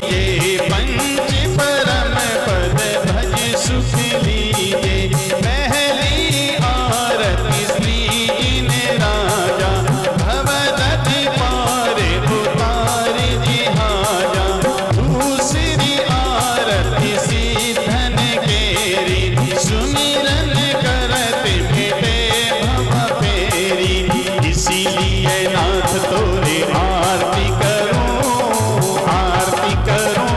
ये पंच परम पद भज सुख लीजे, पहली आरती श्री जिने राजा, भवदति पारे उतार जी हाजा। दूसरी आरती सीधन केरी, सुमिरन करत भेटे भव फेरी, इसीलिए नाथ तोरे आरती करूं, आरती करूं,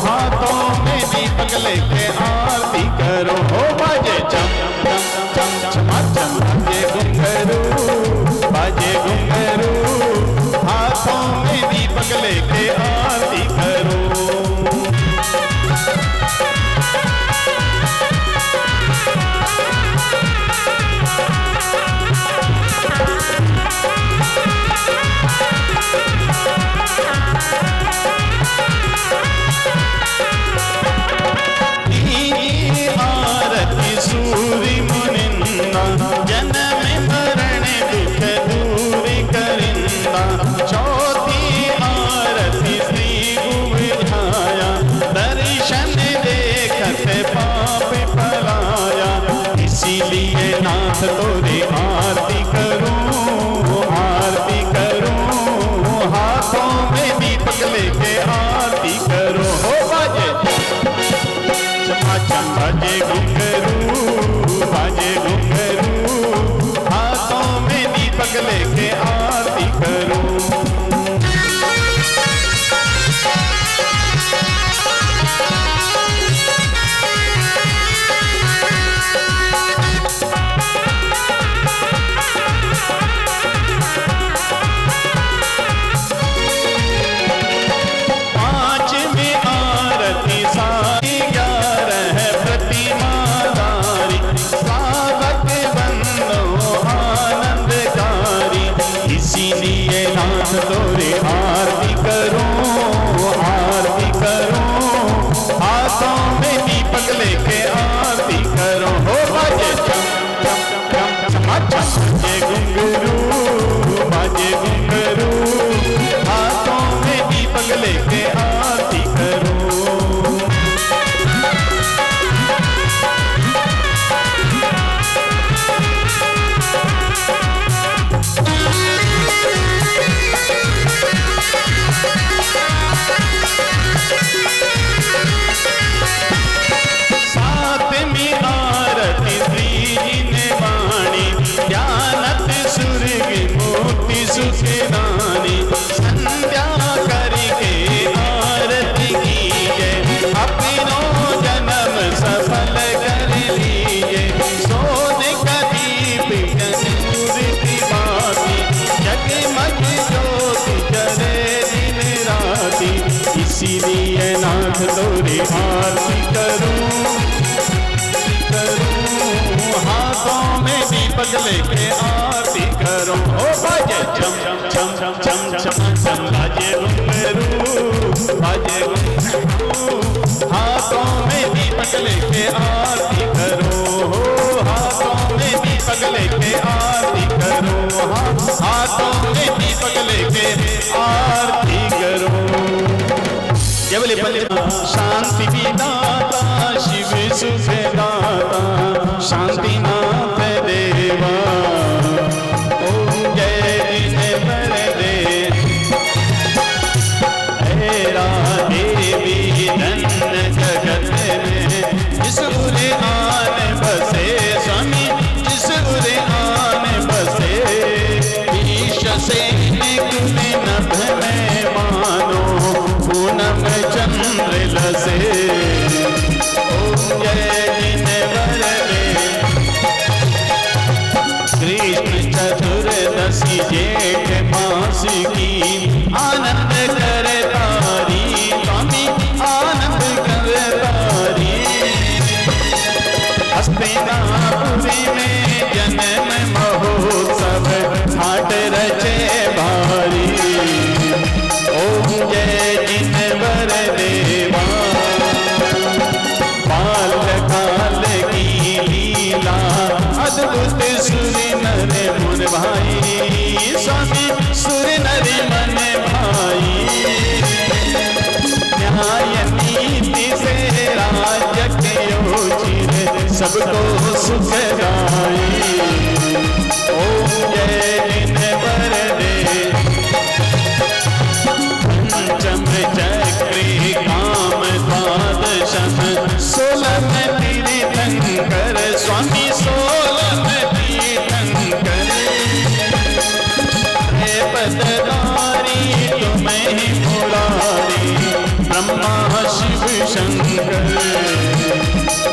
हाथों में दीपक लेके आरती करो। हो बाजे चम चम चम चमा चम, बाजे घुंघरू, बाजे घुंघरू, हाथों में दीपक लेके आरती करो। आरती सूरि मुनिंदा, जन्म मरण दुख दूर करिंदा। चौथी आरती श्री बुझाया, दर्शन देखत पाप पलाया। इसीलिए नाथ तोरे आरती करूं, आरती करूं, हाथों में दीपक लेके आरती करो। हो बाजे बाजे घुंघरू, बाजे घुंघरू, हाथों में दीपक लेके आरती करो। पांच में आरती सारी 11 प्रतिमाधारी, सावक बंदो आनंदकारी। इसीलिए नाथ तोरे आरती करूं, आरती करूं, हाथों में दीपक लेके आरती करो। हो बाजे चम चम चम चमा चम, बाजे घुंघरू, बाजे घुंघरू, हाथों में दीपक लेके आरती करो। इसीलिए नाथ तोरी आरती करूं, हाथों में दीपक लेके आरती करूं। ओ बाजे चम चम चम चम चम चम बाजे घुंघरू, बाजे घुंघरू, हाथों में दीपक लेके आरती करूं, हाथों में दीपक लेके आरती करूं, हाथों में दीपक लेके आरती करूं। जय बोले शांति विदाता शिव सुख दाता शांतिनाथ देवा। ओम जय जिनेवर दे हेरा देवी धन्य जगत में जिस उरे आन बसे स्वामी, जिस उरे आन बसे ईश से कुल नभ में मानो पूनम चंद्र लसे। ओम जय जिनेवर दे कृष्ण चतुर्दशी जेठ मास की आनंद कर तारी स्वामी, आनंद कर तारी। हस्तिनापुरी में जन्म महोत्सव घाट रचे भारी। ओम जय जिनेवर देवा बाल काल की लीला अद्भुत सुर नर मन भाई स्वामी, सुर नर मन भाई। न्याय नीति से राज्य के योचिर सबको सुख दाई। ओम जय जिनेवर दे पंचम चक्री काम द्वादशम 16 तीर्थंकर स्वामी, 16 तीर्थंकर। हे पदधारी तुम्हें ही मुरारी ब्रह्मा शिव शंकर।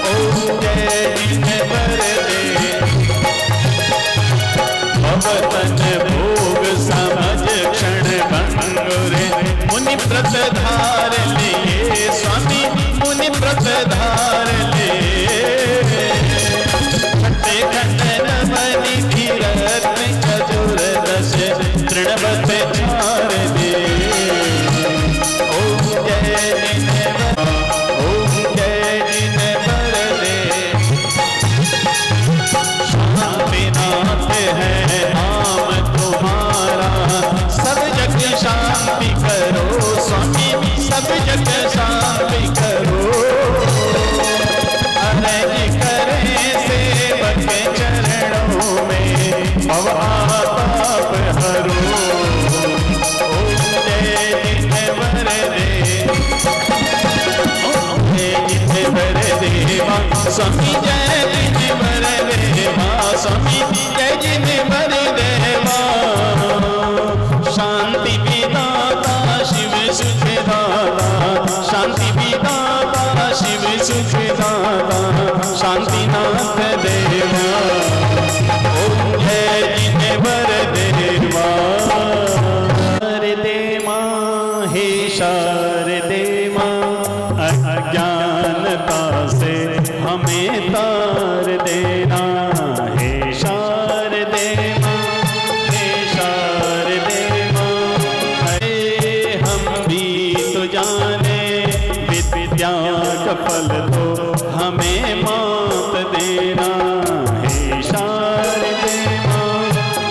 ओम जय जिनेवर दे भवतन भोग समझ क्षण भंगुरे मुनि व्रत धार लिए स्वामी, मुनि व्रत धार लिए। छठे खंडन बनी धीरत्न चतुर्दश तृणवत चार दे। ओम जय जिनेवर, ओम जय जिनेवर दे शांतिनाथ है नाम तुम्हारा, सब जग शांति करो स्वामी, सब जग शांति करो। अर्ज करें सेवक चरणों में भव आताप हरो। ओम जय जिनेवर दे, जय जिनेवर देवा स्वामी, जय जिनेवर देवा स्वामी, जय जिनेवर देवा। शांति विदाता शिव सुख दाता, शांति विदाता शिव सुख दाता शांतिनाथ देवा। ओम जय जिनेवर देवा। शारदे माँ हे शारदे माँ अज्ञानता से हमें तार देना। हे शारदे माँ, हे शारदे माँ, अरे हम भी तो जाने विद्या का फल तो हमें मात देना। हे शारदे माँ,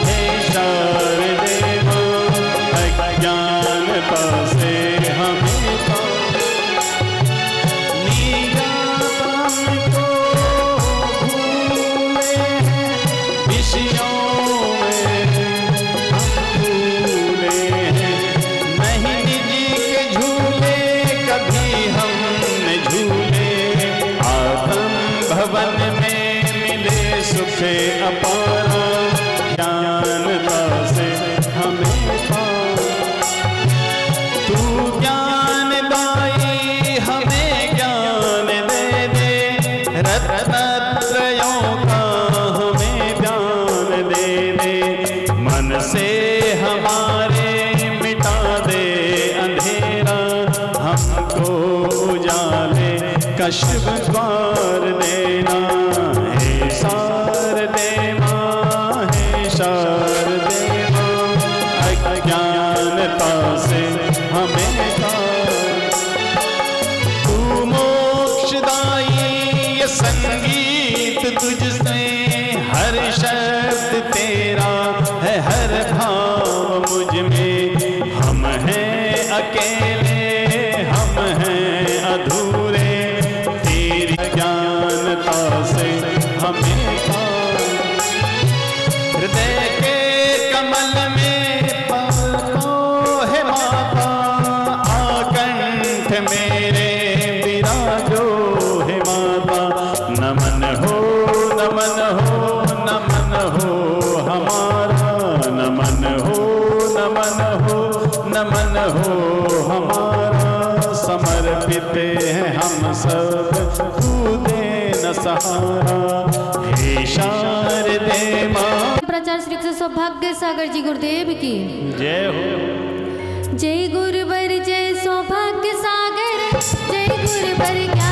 हे शारदे माँ, अज्ञानता से हमें भवन में मिले सुख अपारा, ज्ञानता से हमें तू ज्ञानदायी हमें ज्ञान दे दे, रत्नत्रयों का हमें ज्ञान दे दे। मन से हमारे मिटा दे अंधेरा, हम अश्वद्वार देना। हे शारदे माँ, हे शारदे माँ, अज्ञानता से हमें तू मोक्षदायी। ये संगीत तुझसे, हर शब्द तेरा है, हर भाव मुझ में। हम हैं अकेले, हम हैं अधूरे, तेरी ज्ञानता से हमें हृदय के कमल में पलको है माता। आकंठ मेरे विराजो है माता। नमन हो, नमन हो, नमन हो हमारा। नमन हो, नमन हो, नमन हो हमारा। समर्पित है हम सब, तू दे न सहारा। हे शारदे माँ। प्रचार श्री कृष्ण सौभाग्य सागर जी गुरुदेव की जय हो। जय गुरुवर जय सौभाग्य सागर, जय गुरुवर ज्ञान